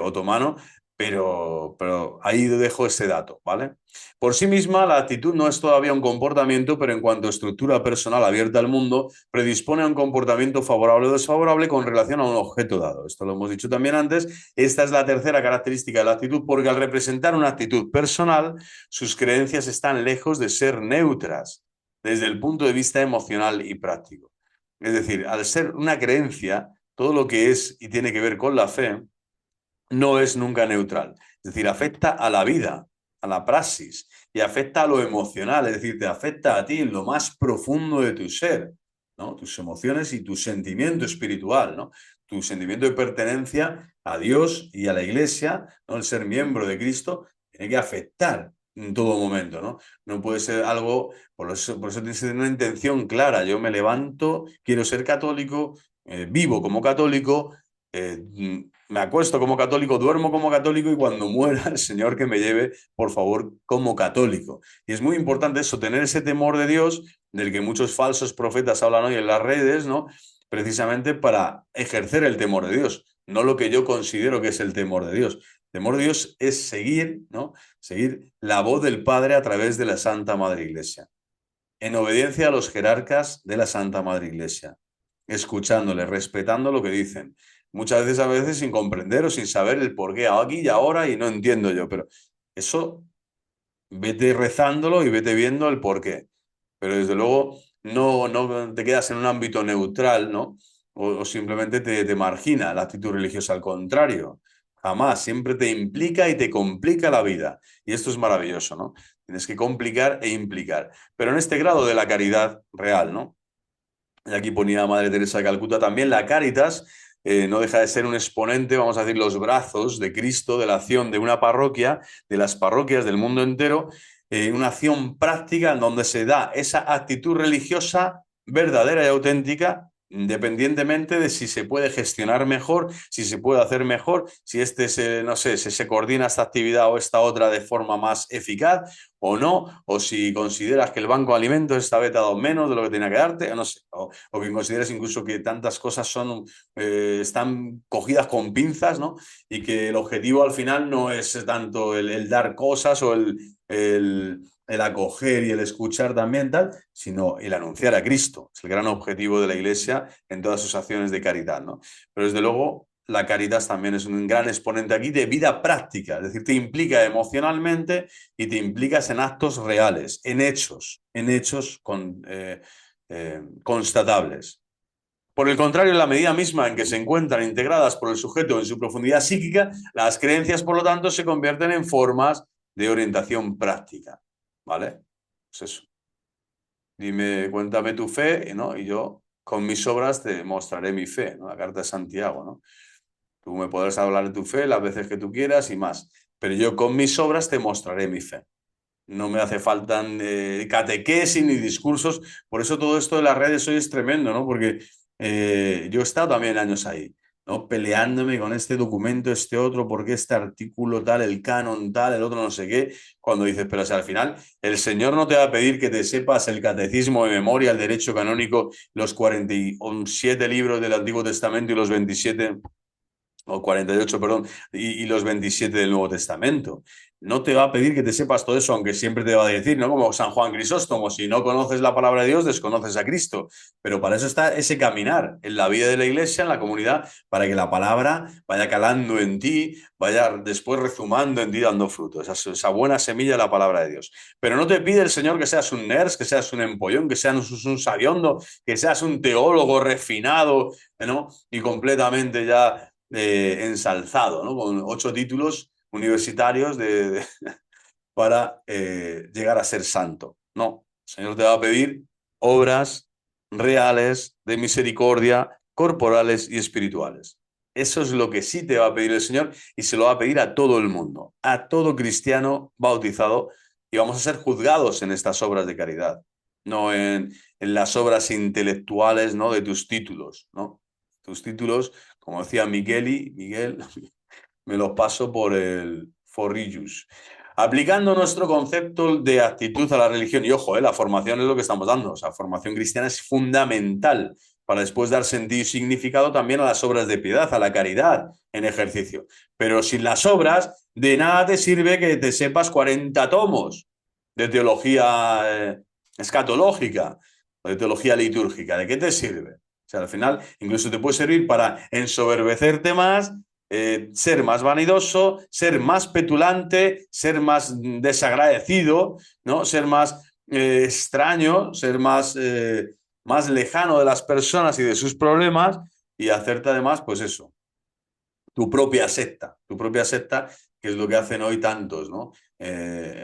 otomano, pero ahí dejo ese dato, ¿vale? Por sí misma, la actitud no es todavía un comportamiento, pero en cuanto a estructura personal abierta al mundo, predispone a un comportamiento favorable o desfavorable con relación a un objeto dado. Esto lo hemos dicho también antes. Esta es la tercera característica de la actitud, porque al representar una actitud personal, sus creencias están lejos de ser neutras desde el punto de vista emocional y práctico. Es decir, al ser una creencia, todo lo que es y tiene que ver con la fe, no es nunca neutral. Es decir, afecta a la vida, a la praxis, y afecta a lo emocional, es decir, te afecta a ti en lo más profundo de tu ser, ¿no? Tus emociones y tu sentimiento espiritual, ¿no? Tu sentimiento de pertenencia a Dios y a la Iglesia, ¿no? El ser miembro de Cristo tiene que afectar en todo momento, ¿no? No puede ser algo, por eso tiene que ser una intención clara. Yo me levanto, quiero ser católico, vivo como católico, eh, me acuesto como católico, duermo como católico y cuando muera el Señor que me lleve, por favor, como católico. Y es muy importante eso, tener ese temor de Dios, del que muchos falsos profetas hablan hoy en las redes, ¿no? Precisamente para ejercer el temor de Dios, no lo que yo considero que es el temor de Dios. El temor de Dios es seguir, ¿no? Seguir la voz del Padre a través de la Santa Madre Iglesia, en obediencia a los jerarcas de la Santa Madre Iglesia, escuchándole, respetando lo que dicen. Muchas veces, a veces sin comprender o sin saber el por qué, aquí y ahora, y no entiendo yo, pero eso vete rezándolo y vete viendo el por qué. Pero desde luego no te quedas en un ámbito neutral, ¿no? O simplemente te margina la actitud religiosa, al contrario. Jamás, siempre te implica y te complica la vida. Y esto es maravilloso, ¿no? Tienes que complicar e implicar. Pero en este grado de la caridad real, ¿no? y aquí ponía Madre Teresa de Calcuta también, la Cáritas no deja de ser un exponente, vamos a decir, los brazos de Cristo, de la acción de una parroquia, de las parroquias del mundo entero, una acción práctica en donde se da esa actitud religiosa verdadera y auténtica, independientemente de si se puede gestionar mejor, si se puede hacer mejor, si no sé, si se coordina esta actividad o esta otra de forma más eficaz o no, o si consideras que el banco de alimentos está vetado menos de lo que tenía que darte, no sé, o que consideres incluso que tantas cosas están cogidas con pinzas, ¿no? Y que el objetivo al final no es tanto el dar cosas o el acoger y el escuchar también, tal, sino el anunciar a Cristo. Es el gran objetivo de la Iglesia en todas sus acciones de caridad, ¿no? Pero desde luego la caridad también es un gran exponente aquí de vida práctica, es decir, te implica emocionalmente y te implicas en actos reales, en hechos constatables. Por el contrario, en la medida misma en que se encuentran integradas por el sujeto en su profundidad psíquica, las creencias, por lo tanto, se convierten en formas de orientación práctica. ¿Vale? Pues eso. Dime, cuéntame tu fe, ¿no? Y yo con mis obras te mostraré mi fe, ¿no? La carta de Santiago, ¿no? Tú me podrás hablar de tu fe las veces que tú quieras y más, pero yo con mis obras te mostraré mi fe. No me hace falta catequesis ni discursos. Por eso todo esto de las redes hoy es tremendo, ¿no? Porque yo he estado también años ahí, ¿no? Peleándome con este documento, este otro, porque este artículo tal, el canon tal, el otro no sé qué. Cuando dices, pero o sea, al final, el Señor no te va a pedir que te sepas el catecismo de memoria, el derecho canónico, los 47 libros del Antiguo Testamento y los 27 o 48, perdón, y los 27 del Nuevo Testamento. No te va a pedir que te sepas todo eso, aunque siempre te va a decir, ¿no? Como San Juan Crisóstomo, si no conoces la palabra de Dios, desconoces a Cristo. Pero para eso está ese caminar en la vida de la iglesia, en la comunidad, para que la palabra vaya calando en ti, vaya después rezumando en ti, dando fruto. Esa buena semilla de la palabra de Dios. Pero no te pide el Señor que seas un nerd, que seas un empollón, que seas un sabiondo, que seas un teólogo refinado, ¿no? Y completamente ya ensalzado, ¿no? Con 8 títulos universitarios para llegar a ser santo. No, el Señor te va a pedir obras reales de misericordia, corporales y espirituales. Eso es lo que sí te va a pedir el Señor y se lo va a pedir a todo el mundo, a todo cristiano bautizado, y vamos a ser juzgados en estas obras de caridad, no en las obras intelectuales, ¿no? De tus títulos, ¿no? Tus títulos, como decía Miguel, me los paso por el forrillos. Aplicando nuestro concepto de actitud a la religión, y ojo, la formación es lo que estamos dando, o sea, formación cristiana es fundamental para después dar sentido y significado también a las obras de piedad, a la caridad en ejercicio. Pero sin las obras, de nada te sirve que te sepas 40 tomos de teología escatológica o de teología litúrgica. ¿De qué te sirve? O sea, al final incluso te puede servir para ensoberbecerte más, ser más vanidoso, ser más petulante, ser más desagradecido, ¿no? Ser más extraño, ser más lejano de las personas y de sus problemas, y hacerte además, pues eso, tu propia secta, que es lo que hacen hoy tantos, ¿no?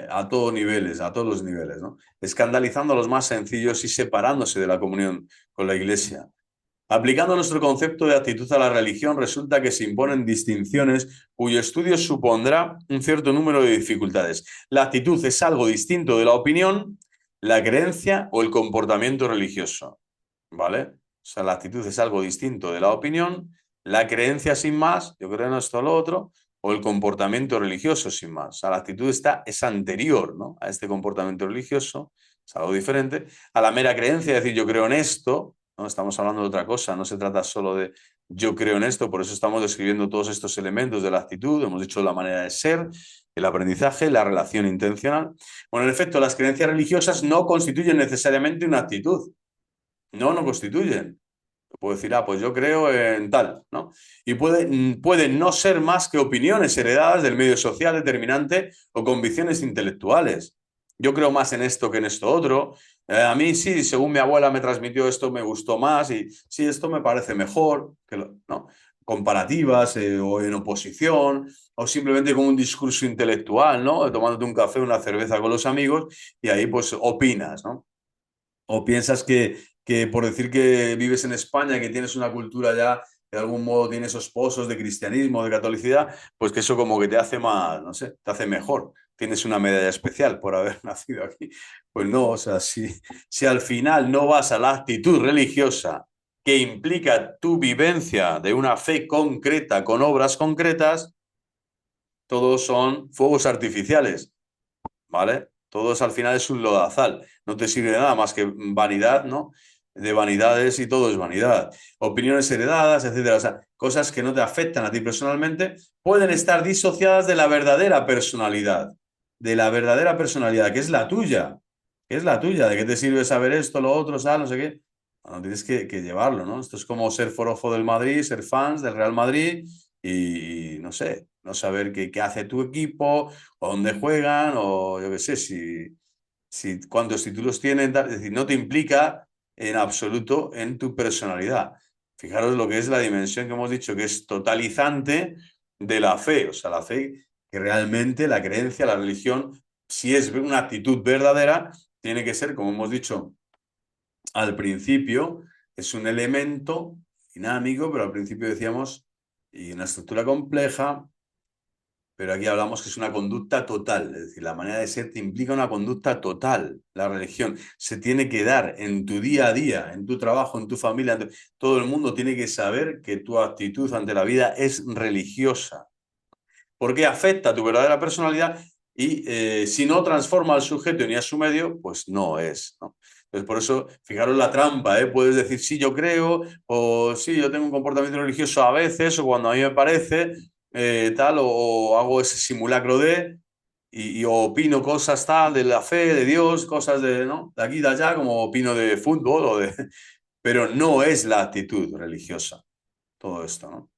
A todos niveles, a todos los niveles, ¿no? Escandalizando a los más sencillos y separándose de la comunión con la Iglesia. Aplicando nuestro concepto de actitud a la religión, resulta que se imponen distinciones cuyo estudio supondrá un cierto número de dificultades. La actitud es algo distinto de la opinión, la creencia o el comportamiento religioso, ¿vale? O sea, la actitud es algo distinto de la opinión, la creencia sin más, yo creo en esto o lo otro, o el comportamiento religioso sin más. O sea, la actitud es anterior, ¿no? A este comportamiento religioso, es algo diferente, a la mera creencia, es decir, yo creo en esto, ¿no? Estamos hablando de otra cosa, no se trata solo de yo creo en esto, por eso estamos describiendo todos estos elementos de la actitud, hemos dicho la manera de ser, el aprendizaje, la relación intencional. Bueno, en efecto, las creencias religiosas no constituyen necesariamente una actitud, no constituyen. Puedo decir, pues yo creo en tal, ¿no? Y pueden no ser más que opiniones heredadas del medio social determinante o convicciones intelectuales. Yo creo más en esto que en esto otro. A mí sí, según mi abuela me transmitió esto, me gustó más y sí, esto me parece mejor, ¿no? Comparativas o en oposición o simplemente con un discurso intelectual, ¿no? Tomándote un café, una cerveza con los amigos y ahí pues opinas, ¿no? O piensas que por decir que vives en España, que tienes una cultura ya, de algún modo tiene esos pozos de cristianismo, de catolicidad, pues que eso como que te hace más, no sé, te hace mejor. Tienes una medalla especial por haber nacido aquí. Pues no, o sea, si al final no vas a la actitud religiosa que implica tu vivencia de una fe concreta con obras concretas, todos son fuegos artificiales, ¿vale? Todos al final es un lodazal, no te sirve de nada más que vanidad, ¿no? De vanidades y todo es vanidad. Opiniones heredadas, etcétera. O sea, cosas que no te afectan a ti personalmente pueden estar disociadas de la verdadera personalidad, que es la tuya, que es la tuya. ¿De qué te sirve saber esto, lo otro, no sé qué? Bueno, tienes que llevarlo, ¿no? Esto es como ser forofo del Madrid, ser fans del Real Madrid y no sé, no saber qué hace tu equipo o dónde juegan, o yo qué sé, cuántos títulos tienen, es decir, no te implica en absoluto en tu personalidad. Fijaros lo que es la dimensión que hemos dicho, que es totalizante de la fe, o sea, la fe que realmente la creencia, la religión, si es una actitud verdadera, tiene que ser, como hemos dicho al principio, es un elemento dinámico, pero al principio decíamos, y una estructura compleja, pero aquí hablamos que es una conducta total, es decir, la manera de ser te implica una conducta total. La religión se tiene que dar en tu día a día, en tu trabajo, en tu familia. Todo el mundo tiene que saber que tu actitud ante la vida es religiosa, porque afecta a tu verdadera personalidad y si no transforma al sujeto ni a su medio, pues no es, ¿no? Entonces, por eso, fijaros la trampa, ¿eh? Puedes decir, sí, yo creo, o sí, yo tengo un comportamiento religioso a veces, o cuando a mí me parece, tal, o hago ese simulacro de, y opino cosas tal de la fe, de Dios, cosas de, ¿no? De aquí, de allá, como opino de fútbol, pero no es la actitud religiosa todo esto, ¿no?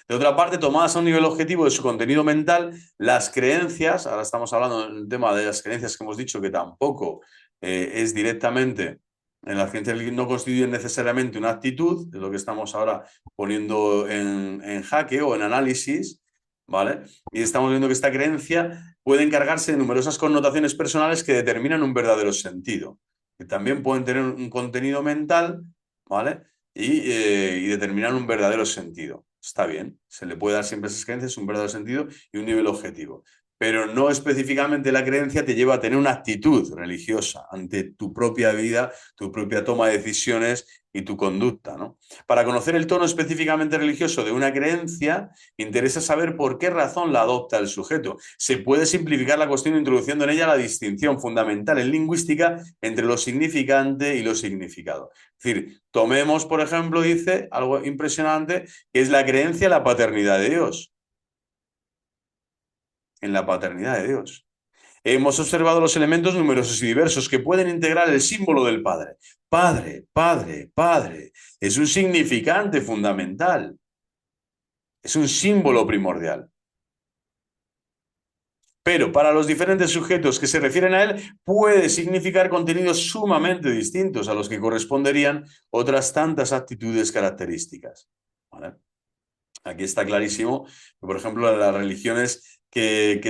De otra parte, tomadas a un nivel objetivo de su contenido mental, las creencias, ahora estamos hablando del tema de las creencias que hemos dicho que tampoco es directamente, en las creencias no constituyen necesariamente una actitud, de lo que estamos ahora poniendo en jaque o en análisis, ¿vale? Y estamos viendo que esta creencia puede encargarse de numerosas connotaciones personales que determinan un verdadero sentido, que también pueden tener un contenido mental, ¿vale? Y determinar un verdadero sentido. Está bien, se le puede dar siempre a esas creencias un verdadero sentido y un nivel objetivo, pero no específicamente la creencia te lleva a tener una actitud religiosa ante tu propia vida, tu propia toma de decisiones y tu conducta, ¿no? Para conocer el tono específicamente religioso de una creencia, interesa saber por qué razón la adopta el sujeto. Se puede simplificar la cuestión introduciendo en ella la distinción fundamental en lingüística entre lo significante y lo significado. Es decir, tomemos, por ejemplo, dice algo impresionante, que es la creencia en la paternidad de Dios. En la paternidad de Dios. Hemos observado los elementos numerosos y diversos que pueden integrar el símbolo del Padre. Padre, Padre, Padre. Es un significante fundamental. Es un símbolo primordial. Pero para los diferentes sujetos que se refieren a él, puede significar contenidos sumamente distintos a los que corresponderían otras tantas actitudes características. ¿Vale? Aquí está clarísimo que, por ejemplo, las religiones que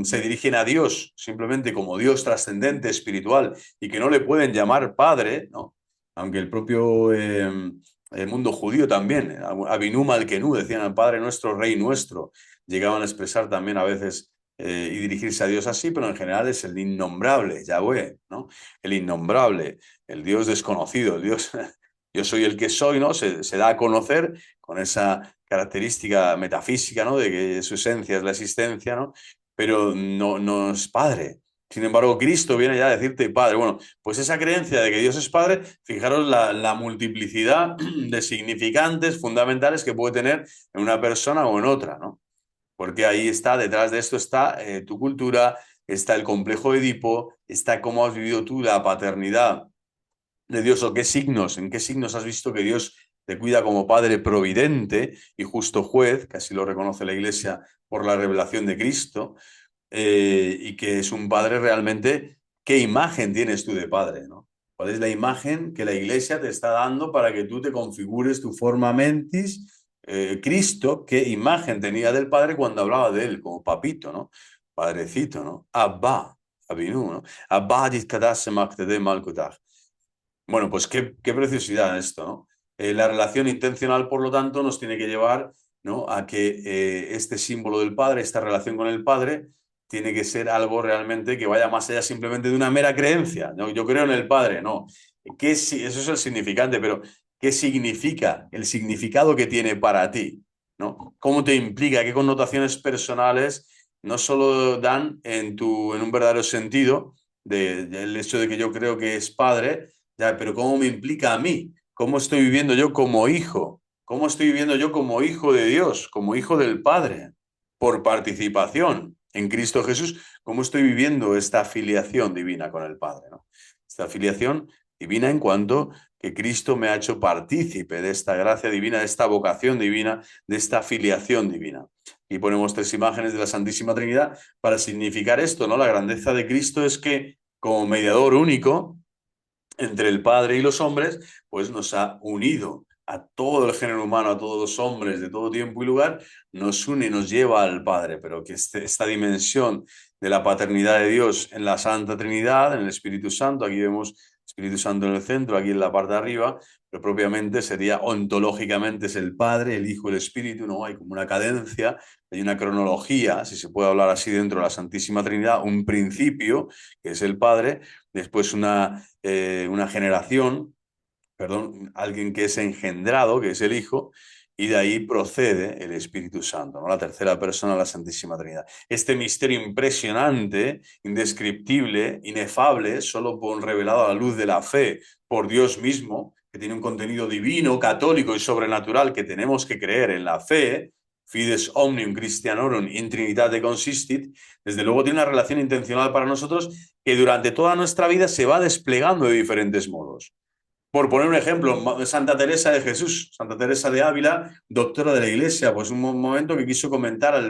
se dirigen a Dios simplemente como Dios trascendente, espiritual, y que no le pueden llamar Padre, ¿no? Aunque el propio el mundo judío también, Abinu Malkenu, decían al Padre nuestro, Rey nuestro, llegaban a expresar también a veces y dirigirse a Dios así, pero en general es el innombrable, Yahweh, ¿no? El innombrable, el Dios desconocido, el Dios, yo soy el que soy, ¿no? Se da a conocer con esa característica metafísica, ¿no? De que su esencia es la existencia, ¿no? Pero no es padre. Sin embargo, Cristo viene ya a decirte padre. Bueno, pues esa creencia de que Dios es padre, fijaros la multiplicidad de significantes fundamentales que puede tener en una persona o en otra, ¿no? Porque ahí está, detrás de esto está tu cultura, está el complejo de Edipo, está cómo has vivido tú la paternidad de Dios o en qué signos has visto que Dios te cuida como Padre providente y justo juez, que así lo reconoce la Iglesia por la revelación de Cristo, y que es un Padre realmente, ¿qué imagen tienes tú de Padre, ¿no? ¿Cuál es la imagen que la Iglesia te está dando para que tú te configures tu forma mentis? Cristo, ¿qué imagen tenía del Padre cuando hablaba de él como papito, ¿no? Padrecito, ¿no? Abba, Abinu, ¿no? Abba, Bueno, pues qué preciosidad esto, ¿no? La relación intencional, por lo tanto, nos tiene que llevar, ¿no?, a que este símbolo del Padre, esta relación con el Padre, tiene que ser algo realmente que vaya más allá simplemente de una mera creencia, ¿no? Yo creo en el Padre, no. Eso es el significante, pero ¿qué significa? El significado que tiene para ti, ¿no? ¿Cómo te implica? ¿Qué connotaciones personales no solo dan en un verdadero sentido del hecho de que yo creo que es Padre, ya, pero ¿cómo me implica a mí? ¿Cómo estoy viviendo yo como hijo? ¿Cómo estoy viviendo yo como hijo de Dios, como hijo del Padre? Por participación en Cristo Jesús, ¿cómo estoy viviendo esta afiliación divina con el Padre, ¿no? Esta afiliación divina en cuanto que Cristo me ha hecho partícipe de esta gracia divina, de esta vocación divina, de esta afiliación divina. Y ponemos tres imágenes de la Santísima Trinidad para significar esto, ¿no? La grandeza de Cristo es que como mediador único entre el Padre y los hombres, pues nos ha unido a todo el género humano, a todos los hombres de todo tiempo y lugar, nos une y nos lleva al Padre, pero que esta dimensión de la paternidad de Dios en la Santa Trinidad, en el Espíritu Santo, aquí vemos Espíritu Santo en el centro, aquí en la parte de arriba, pero propiamente sería ontológicamente es el Padre, el Hijo, el Espíritu, ¿no? Hay como una cadencia, hay una cronología, si se puede hablar así dentro de la Santísima Trinidad, un principio, que es el Padre, después una generación, perdón, alguien que es engendrado, que es el Hijo, y de ahí procede el Espíritu Santo, ¿no? La tercera persona de la Santísima Trinidad. Este misterio impresionante, indescriptible, inefable, solo revelado a la luz de la fe por Dios mismo, que tiene un contenido divino, católico y sobrenatural que tenemos que creer en la fe, Fides omnium Christianorum in Trinitate consistit, desde luego tiene una relación intencional para nosotros que durante toda nuestra vida se va desplegando de diferentes modos. Por poner un ejemplo, Santa Teresa de Jesús, Santa Teresa de Ávila, doctora de la Iglesia, pues un momento que quiso comentar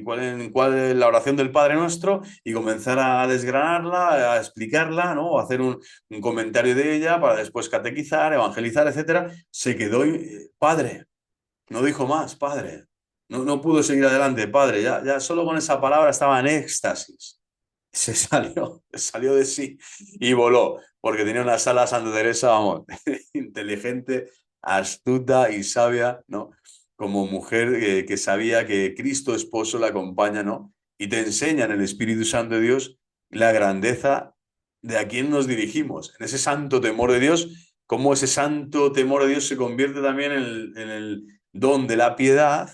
cuál es la oración del Padre Nuestro y comenzar a desgranarla, a explicarla, ¿no? A hacer un comentario de ella para después catequizar, evangelizar, etcétera. Se quedó padre, no dijo más, padre. No pudo seguir adelante, padre. Ya solo con esa palabra estaba en éxtasis. Se salió de sí y voló, porque tenía una sala Santa Teresa, vamos, inteligente, astuta y sabia, ¿no? Como mujer que sabía que Cristo esposo la acompaña, ¿no? Y te enseña en el Espíritu Santo de Dios la grandeza de a quién nos dirigimos, en ese santo temor de Dios, cómo ese santo temor de Dios se convierte también en el don de la piedad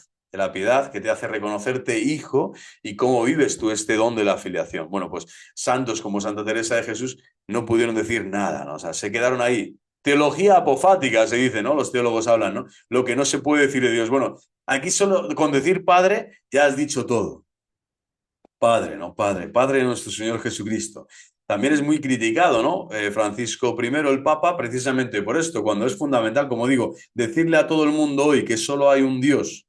que te hace reconocerte hijo y cómo vives tú este don de la afiliación. Bueno, pues santos como Santa Teresa de Jesús no pudieron decir nada, ¿no? O sea, se quedaron ahí. Teología apofática se dice, ¿no? Los teólogos hablan, ¿no? Lo que no se puede decir de Dios. Bueno, aquí solo con decir Padre ya has dicho todo. Padre, ¿no? Padre, Padre de nuestro Señor Jesucristo. También es muy criticado, ¿no? Francisco I, el Papa, precisamente por esto, cuando es fundamental, como digo, decirle a todo el mundo hoy que solo hay un Dios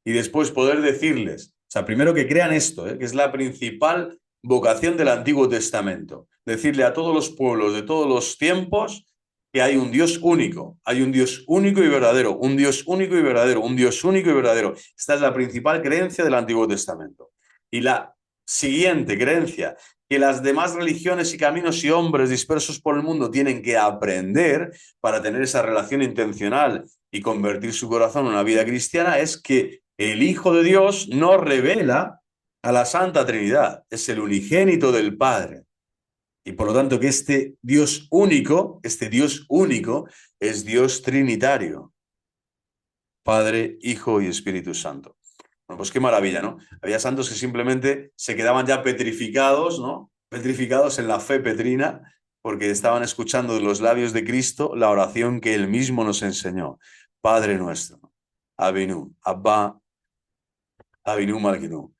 y después poder decirles, o sea, primero que crean esto, que es la principal vocación del Antiguo Testamento, decirle a todos los pueblos de todos los tiempos que hay un Dios único y verdadero, un Dios único y verdadero, un Dios único y verdadero. Esta es la principal creencia del Antiguo Testamento. Y la siguiente creencia, que las demás religiones y caminos y hombres dispersos por el mundo tienen que aprender para tener esa relación intencional y convertir su corazón en una vida cristiana, es que el Hijo de Dios nos revela a la Santa Trinidad, es el unigénito del Padre. Y por lo tanto que este Dios único, es Dios trinitario, Padre, Hijo y Espíritu Santo. Bueno, pues qué maravilla, ¿no? Había santos que simplemente se quedaban ya petrificados, ¿no? Petrificados en la fe petrina, porque estaban escuchando de los labios de Cristo la oración que él mismo nos enseñó. Padre nuestro, Avinu, Abba, Avinu Malkinu.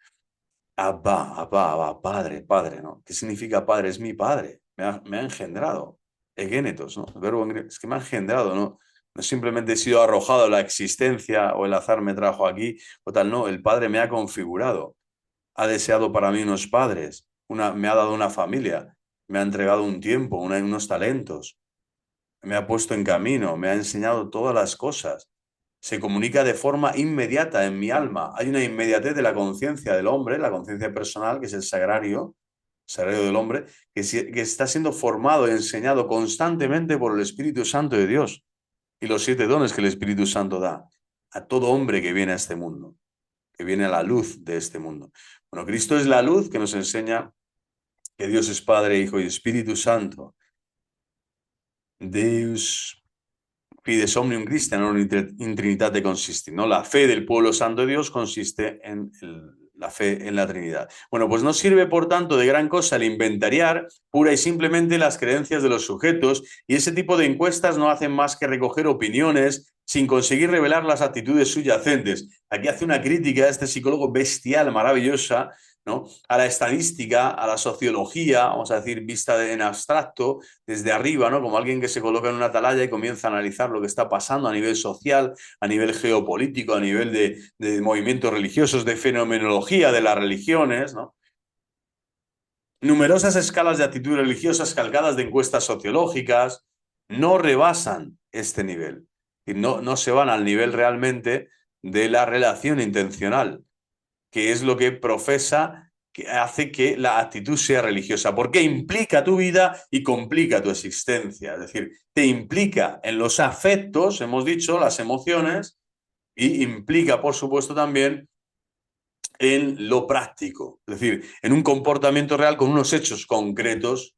Abba, padre, padre, ¿no? ¿Qué significa padre? Es mi padre, me ha engendrado. Egenetos, ¿no? El verbo en griego, es que me ha engendrado, ¿no? No simplemente he sido arrojado a la existencia o el azar me trajo aquí o tal, no, el padre me ha configurado, ha deseado para mí unos padres, me ha dado una familia, me ha entregado un tiempo, unos talentos, me ha puesto en camino, me ha enseñado todas las cosas. Se comunica de forma inmediata en mi alma. Hay una inmediatez de la conciencia del hombre, la conciencia personal, que es el sagrario, salario del hombre, que está siendo formado y enseñado constantemente por el Espíritu Santo de Dios y los 7 dones que el Espíritu Santo da a todo hombre que viene a este mundo, que viene a la luz de este mundo. Bueno, Cristo es la luz que nos enseña que Dios es Padre, Hijo y Espíritu Santo. Deus fides omnium Christianum in Trinitate consistit, ¿no? La fe del pueblo santo de Dios consiste en la fe en la Trinidad. Bueno, pues no sirve, por tanto, de gran cosa el inventariar pura y simplemente las creencias de los sujetos, y ese tipo de encuestas no hacen más que recoger opiniones sin conseguir revelar las actitudes subyacentes. Aquí hace una crítica a este psicólogo bestial, maravillosa, ¿no? A la estadística, a la sociología, vamos a decir, vista en abstracto, desde arriba, ¿no? Como alguien que se coloca en una atalaya y comienza a analizar lo que está pasando a nivel social, a nivel geopolítico, a nivel de movimientos religiosos, de fenomenología de las religiones, ¿no? Numerosas escalas de actitud religiosas calcadas de encuestas sociológicas no rebasan este nivel. Y no se van al nivel realmente de la relación intencional, que es lo que profesa, que hace que la actitud sea religiosa, porque implica tu vida y complica tu existencia. Es decir, te implica en los afectos, hemos dicho, las emociones, y implica, por supuesto, también en lo práctico. Es decir, en un comportamiento real con unos hechos concretos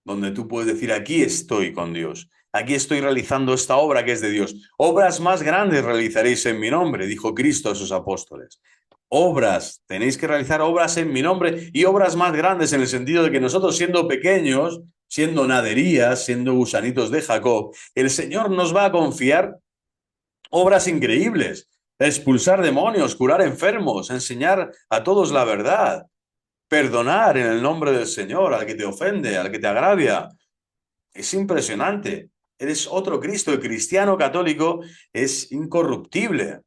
donde tú puedes decir, aquí estoy con Dios. Aquí estoy realizando esta obra que es de Dios. Obras más grandes realizaréis en mi nombre, dijo Cristo a sus apóstoles. Obras, tenéis que realizar obras en mi nombre y obras más grandes en el sentido de que nosotros siendo pequeños, siendo naderías, siendo gusanitos de Jacob, el Señor nos va a confiar obras increíbles, expulsar demonios, curar enfermos, enseñar a todos la verdad, perdonar en el nombre del Señor al que te ofende, al que te agravia. Es impresionante. Eres otro Cristo. El cristiano católico es incorruptible.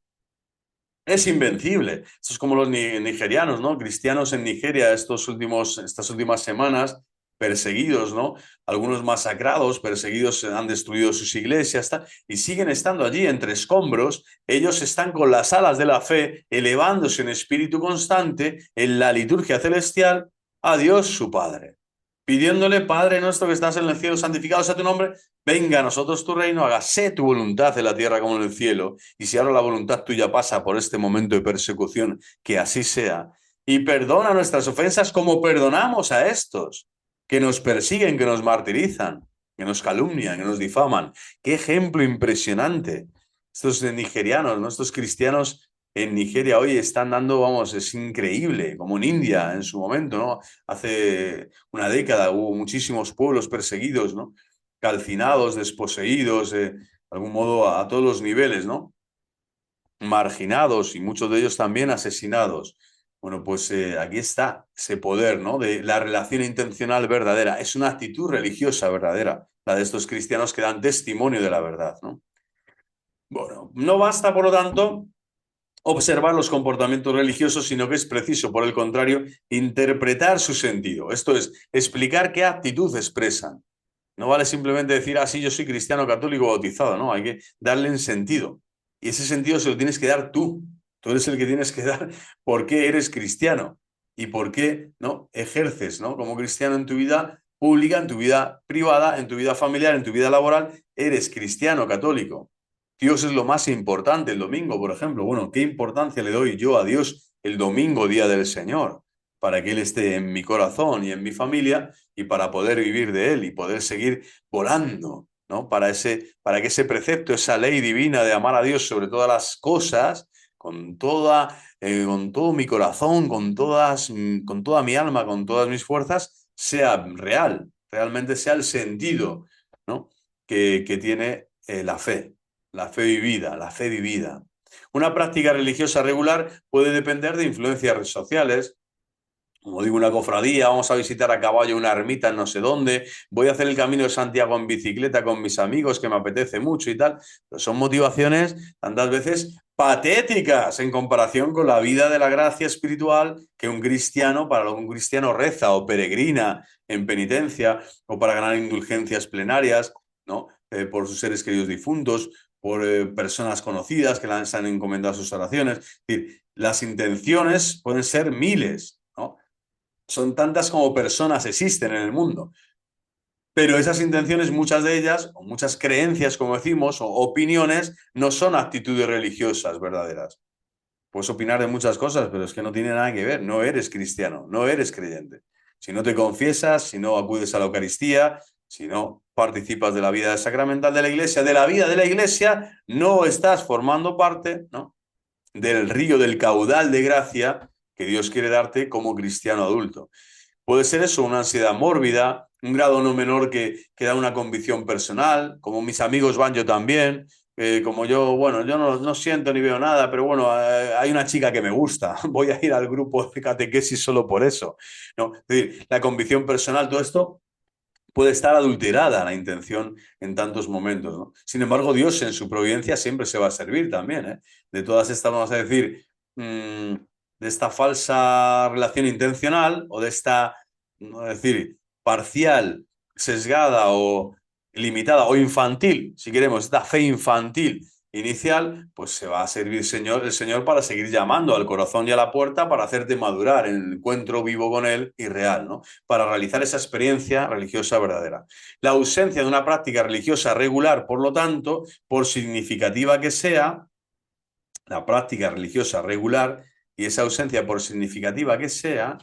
Es invencible. Esto es como los nigerianos, ¿no? Cristianos en Nigeria estas últimas semanas, perseguidos, ¿no? Algunos masacrados, perseguidos, han destruido sus iglesias, y siguen estando allí entre escombros. Ellos están con las alas de la fe, elevándose en espíritu constante en la liturgia celestial a Dios su Padre, pidiéndole: Padre nuestro que estás en el cielo, santificado sea tu nombre, venga a nosotros tu reino, hágase tu voluntad en la tierra como en el cielo. Y si ahora la voluntad tuya pasa por este momento de persecución, que así sea. Y perdona nuestras ofensas como perdonamos a estos que nos persiguen, que nos martirizan, que nos calumnian, que nos difaman. Qué ejemplo impresionante. Estos nigerianos, ¿no? Estos cristianos en Nigeria hoy están dando, vamos, es increíble, como en India en su momento, ¿no? Hace una década hubo muchísimos pueblos perseguidos, ¿no? Calcinados, desposeídos, de algún modo a todos los niveles, ¿no? Marginados y muchos de ellos también asesinados. Bueno, pues aquí está ese poder, ¿no? De la relación intencional verdadera. Es una actitud religiosa verdadera, la de estos cristianos que dan testimonio de la verdad, ¿no? Bueno, no basta, por lo tanto, observar los comportamientos religiosos, sino que es preciso, por el contrario, interpretar su sentido. Esto es, explicar qué actitud expresan. No vale simplemente decir, ah, sí, yo soy cristiano, católico, bautizado. No, hay que darle un sentido. Y ese sentido se lo tienes que dar tú. Tú eres el que tienes que dar por qué eres cristiano y por qué, ¿no?, ejerces, ¿no?, como cristiano en tu vida pública, en tu vida privada, en tu vida familiar, en tu vida laboral. Eres cristiano, católico. Dios es lo más importante el domingo, por ejemplo. Bueno, ¿qué importancia le doy yo a Dios el domingo, día del Señor? Para que Él esté en mi corazón y en mi familia y para poder vivir de Él y poder seguir volando, ¿no? Para que ese precepto, esa ley divina de amar a Dios sobre todas las cosas, con todo mi corazón, con toda mi alma, con todas mis fuerzas, sea real, realmente sea el sentido, ¿no?, que tiene la fe vivida, la fe vivida. Una práctica religiosa regular puede depender de influencias sociales. Como digo, una cofradía, vamos a visitar a caballo una ermita en no sé dónde, voy a hacer el Camino de Santiago en bicicleta con mis amigos, que me apetece mucho y tal. Pero son motivaciones tantas veces patéticas en comparación con la vida de la gracia espiritual que un cristiano, para lo que un cristiano reza o peregrina en penitencia, o para ganar indulgencias plenarias, ¿no?, por sus seres queridos difuntos, por personas conocidas que les han encomendado sus oraciones. Es decir, las intenciones pueden ser miles, ¿no? son tantas como personas existen en el mundo. Pero esas intenciones, muchas de ellas, o muchas creencias, como decimos, o opiniones, no son actitudes religiosas verdaderas. Puedes opinar de muchas cosas, pero es que no tiene nada que ver. No eres cristiano, no eres creyente. Si no te confiesas, si no acudes a la Eucaristía, si no participas de la vida sacramental de la Iglesia, de la vida de la Iglesia, no estás formando parte, ¿no?, del río, del caudal de gracia que Dios quiere darte como cristiano adulto. Puede ser eso, una ansiedad mórbida, un grado no menor que da una convicción personal, como mis amigos van, yo también, como yo, bueno, yo no siento ni veo nada, pero bueno, hay una chica que me gusta, voy a ir al grupo de catequesis solo por eso, ¿no? Es decir, la convicción personal, todo esto puede estar adulterada la intención en tantos momentos, ¿no? Sin embargo, Dios en su providencia siempre se va a servir también, ¿eh? De todas estas, vamos a decir, de esta falsa relación intencional o de esta, no decir, parcial, sesgada o limitada o infantil, si queremos, esta fe infantil inicial, pues se va a servir el Señor para seguir llamando al corazón y a la puerta para hacerte madurar en el encuentro vivo con Él y real, ¿no? Para realizar esa experiencia religiosa verdadera. La ausencia de una práctica religiosa regular, por lo tanto, por significativa que sea, la práctica religiosa regular y esa ausencia, por significativa que sea,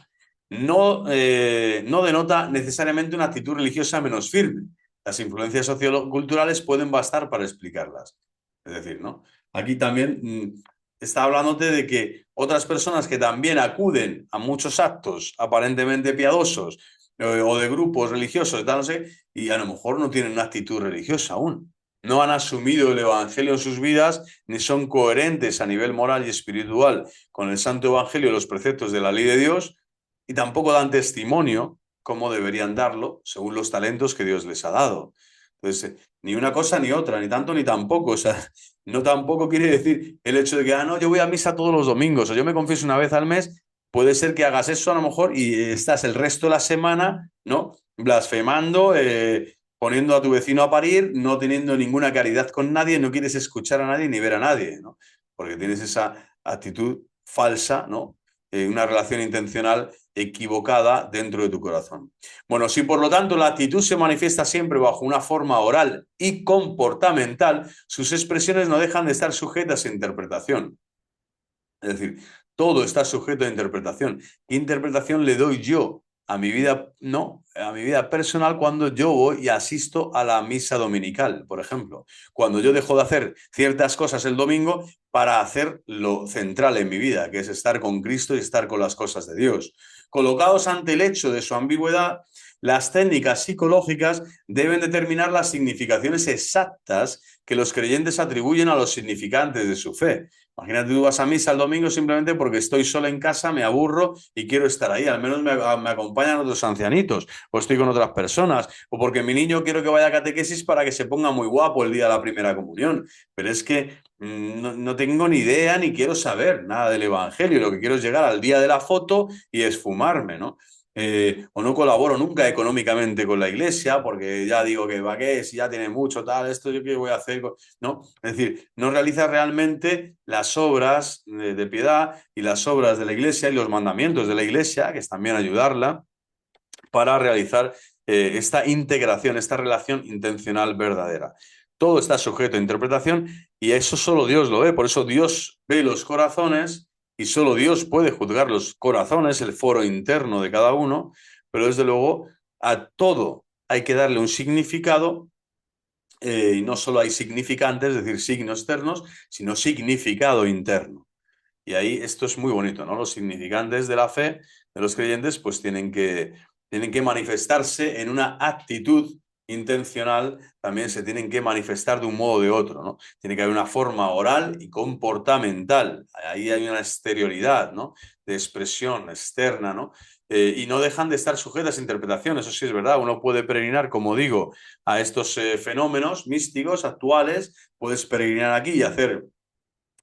no denota necesariamente una actitud religiosa menos firme. Las influencias socioculturales pueden bastar para explicarlas. Es decir, ¿no? Aquí también está hablándote de que otras personas que también acuden a muchos actos aparentemente piadosos o de grupos religiosos, tal, no sé, y a lo mejor no tienen una actitud religiosa aún. No han asumido el Evangelio en sus vidas, ni son coherentes a nivel moral y espiritual con el Santo Evangelio y los preceptos de la ley de Dios, y tampoco dan testimonio como deberían darlo según los talentos que Dios les ha dado. Entonces, ni una cosa ni otra, ni tanto ni tampoco. O sea, no tampoco quiere decir el hecho de que, no, yo voy a misa todos los domingos o yo me confieso una vez al mes. Puede ser que hagas eso a lo mejor y estás el resto de la semana, ¿no?, blasfemando, poniendo a tu vecino a parir, no teniendo ninguna caridad con nadie, no quieres escuchar a nadie ni ver a nadie, ¿no? Porque tienes esa actitud falsa, ¿no? Una relación intencional equivocada dentro de tu corazón. Bueno, si por lo tanto la actitud se manifiesta siempre bajo una forma oral y comportamental, sus expresiones no dejan de estar sujetas a interpretación. Es decir, todo está sujeto a interpretación. ¿Qué interpretación le doy yo a mi vida, no, a mi vida personal cuando yo voy y asisto a la misa dominical, por ejemplo? Cuando yo dejo de hacer ciertas cosas el domingo para hacer lo central en mi vida, que es estar con Cristo y estar con las cosas de Dios. Colocados ante el hecho de su ambigüedad, las técnicas psicológicas deben determinar las significaciones exactas que los creyentes atribuyen a los significantes de su fe. Imagínate, tú vas a misa el domingo simplemente porque estoy sola en casa, me aburro y quiero estar ahí. Al menos me acompañan otros ancianitos, o estoy con otras personas, o porque mi niño quiero que vaya a catequesis para que se ponga muy guapo el día de la primera comunión. Pero es que no tengo ni idea ni quiero saber nada del Evangelio. Lo que quiero es llegar al día de la foto y esfumarme, ¿no? O no colaboro nunca económicamente con la iglesia porque ya digo que va qué, si ya tiene mucho, tal, esto yo qué voy a hacer, ¿no? Es decir, no realiza realmente las obras de piedad y las obras de la iglesia y los mandamientos de la iglesia, que es también ayudarla para realizar esta integración, esta relación intencional verdadera. Todo está sujeto a interpretación y eso solo Dios lo ve. Por eso Dios ve los corazones y solo Dios puede juzgar los corazones, el foro interno de cada uno, pero desde luego a todo hay que darle un significado y no solo hay significantes, es decir, signos externos, sino significado interno. Y ahí esto es muy bonito, ¿no? Los significantes de la fe de los creyentes pues tienen que manifestarse en una actitud intencional, también se tienen que manifestar de un modo o de otro, ¿no? Tiene que haber una forma oral y comportamental. Ahí hay una exterioridad, ¿no?, de expresión externa, ¿no? Y no dejan de estar sujetas a interpretación, eso sí es verdad. Uno puede peregrinar, como digo, a estos fenómenos místicos actuales, puedes peregrinar aquí y hacer,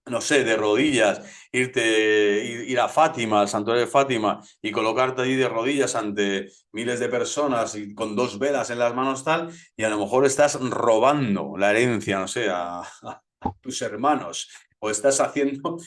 no sé, de rodillas, ir a Fátima, al santuario de Fátima, y colocarte ahí de rodillas ante miles de personas y con dos velas en las manos tal, y a lo mejor estás robando la herencia, no sé, a tus hermanos, o estás haciendo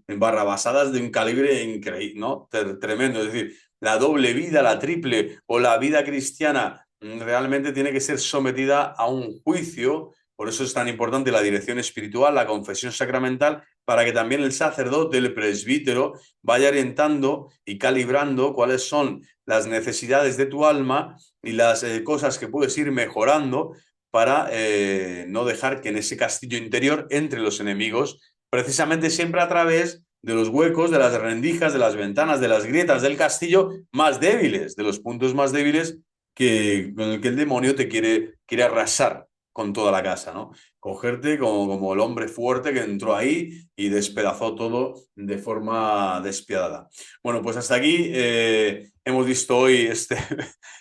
barrabasadas de un calibre increíble, ¿no? Tremendo. Es decir, la doble vida, la triple o la vida cristiana realmente tiene que ser sometida a un juicio. Por eso es tan importante la dirección espiritual, la confesión sacramental, para que también el sacerdote, el presbítero, vaya orientando y calibrando cuáles son las necesidades de tu alma y las cosas que puedes ir mejorando para no dejar que en ese castillo interior entre los enemigos, precisamente siempre a través de los huecos, de las rendijas, de las ventanas, de las grietas del castillo más débiles, de los puntos más débiles con el que el demonio te quiere arrasar con toda la casa, ¿no? Cogerte como el hombre fuerte que entró ahí y despedazó todo de forma despiadada. Bueno, pues hasta aquí hemos visto hoy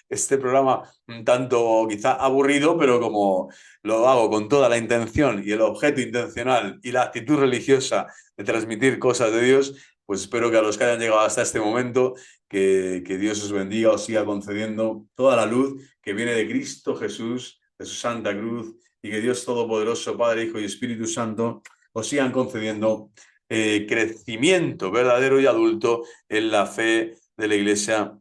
este programa un tanto quizá aburrido, pero como lo hago con toda la intención y el objeto intencional y la actitud religiosa de transmitir cosas de Dios, pues espero que a los que hayan llegado hasta este momento, que Dios os bendiga, os siga concediendo toda la luz que viene de Cristo Jesús, de su Santa Cruz, y que Dios Todopoderoso, Padre, Hijo y Espíritu Santo, os sigan concediendo crecimiento verdadero y adulto en la fe de la Iglesia,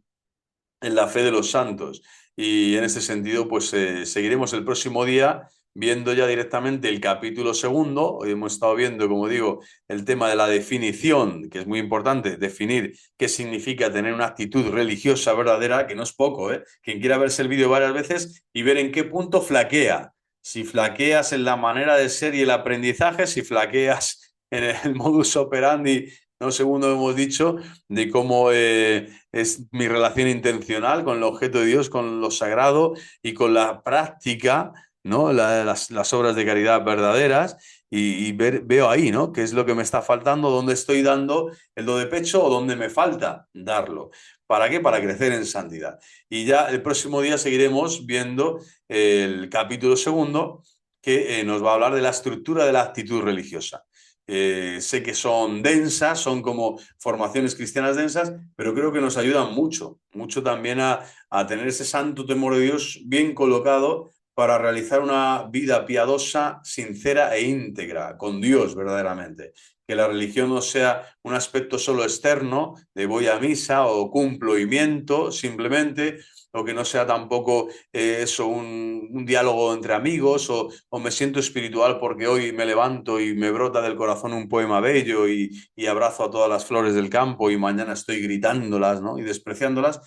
en la fe de los santos. Y en este sentido, pues seguiremos el próximo día viendo ya directamente el capítulo segundo. Hoy hemos estado viendo, como digo, el tema de la definición, que es muy importante, definir qué significa tener una actitud religiosa verdadera, que no es poco, ¿eh? Quien quiera verse el vídeo varias veces y ver en qué punto flaquea. Si flaqueas en la manera de ser y el aprendizaje, si flaqueas en el modus operandi, ¿no? Segundo hemos dicho, de cómo es mi relación intencional con el objeto de Dios, con lo sagrado y con la práctica, ¿no? Las obras de caridad verdaderas y veo ahí, ¿no? ¿Qué es lo que me está faltando? ¿Dónde estoy dando el do de pecho o dónde me falta darlo? ¿Para qué? Para crecer en santidad. Y ya el próximo día seguiremos viendo el capítulo segundo que nos va a hablar de la estructura de la actitud religiosa. Sé que son densas, son como formaciones cristianas densas, pero creo que nos ayudan mucho, mucho también a tener ese santo temor de Dios bien colocado para realizar una vida piadosa, sincera e íntegra con Dios verdaderamente. Que la religión no sea un aspecto solo externo, de voy a misa o cumplo y miento simplemente, o que no sea tampoco eso, un diálogo entre amigos, o me siento espiritual porque hoy me levanto y me brota del corazón un poema bello y abrazo a todas las flores del campo y mañana estoy gritándolas, ¿no? Y despreciándolas,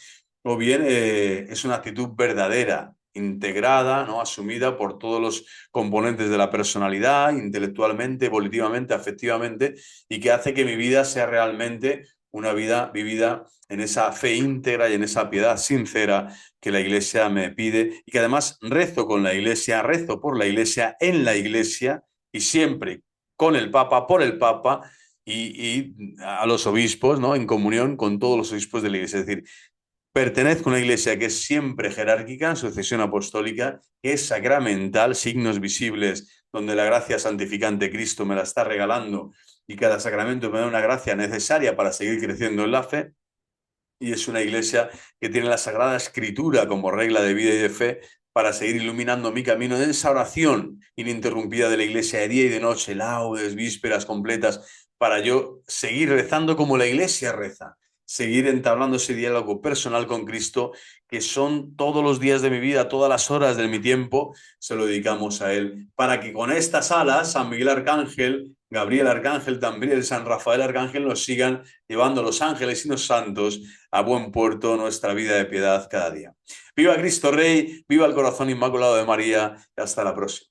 o bien es una actitud verdadera, integrada, ¿no? Asumida por todos los componentes de la personalidad, intelectualmente, volitivamente, afectivamente, y que hace que mi vida sea realmente una vida vivida en esa fe íntegra y en esa piedad sincera que la Iglesia me pide y que además rezo con la Iglesia, rezo por la Iglesia, en la Iglesia y siempre con el Papa, por el Papa y a los obispos, ¿no? En comunión con todos los obispos de la Iglesia. Es decir, pertenezco a una Iglesia que es siempre jerárquica en sucesión apostólica, que es sacramental, signos visibles, donde la gracia santificante de Cristo me la está regalando y cada sacramento me da una gracia necesaria para seguir creciendo en la fe, y es una iglesia que tiene la Sagrada Escritura como regla de vida y de fe para seguir iluminando mi camino en esa oración ininterrumpida de la iglesia de día y de noche, laudes, vísperas completas, para yo seguir rezando como la iglesia reza, seguir entablando ese diálogo personal con Cristo, que son todos los días de mi vida, todas las horas de mi tiempo, se lo dedicamos a Él, para que con estas alas, San Miguel Arcángel, Gabriel Arcángel, también San Rafael Arcángel, nos sigan llevando los ángeles y los santos a buen puerto nuestra vida de piedad cada día. Viva Cristo Rey, viva el corazón inmaculado de María, y hasta la próxima.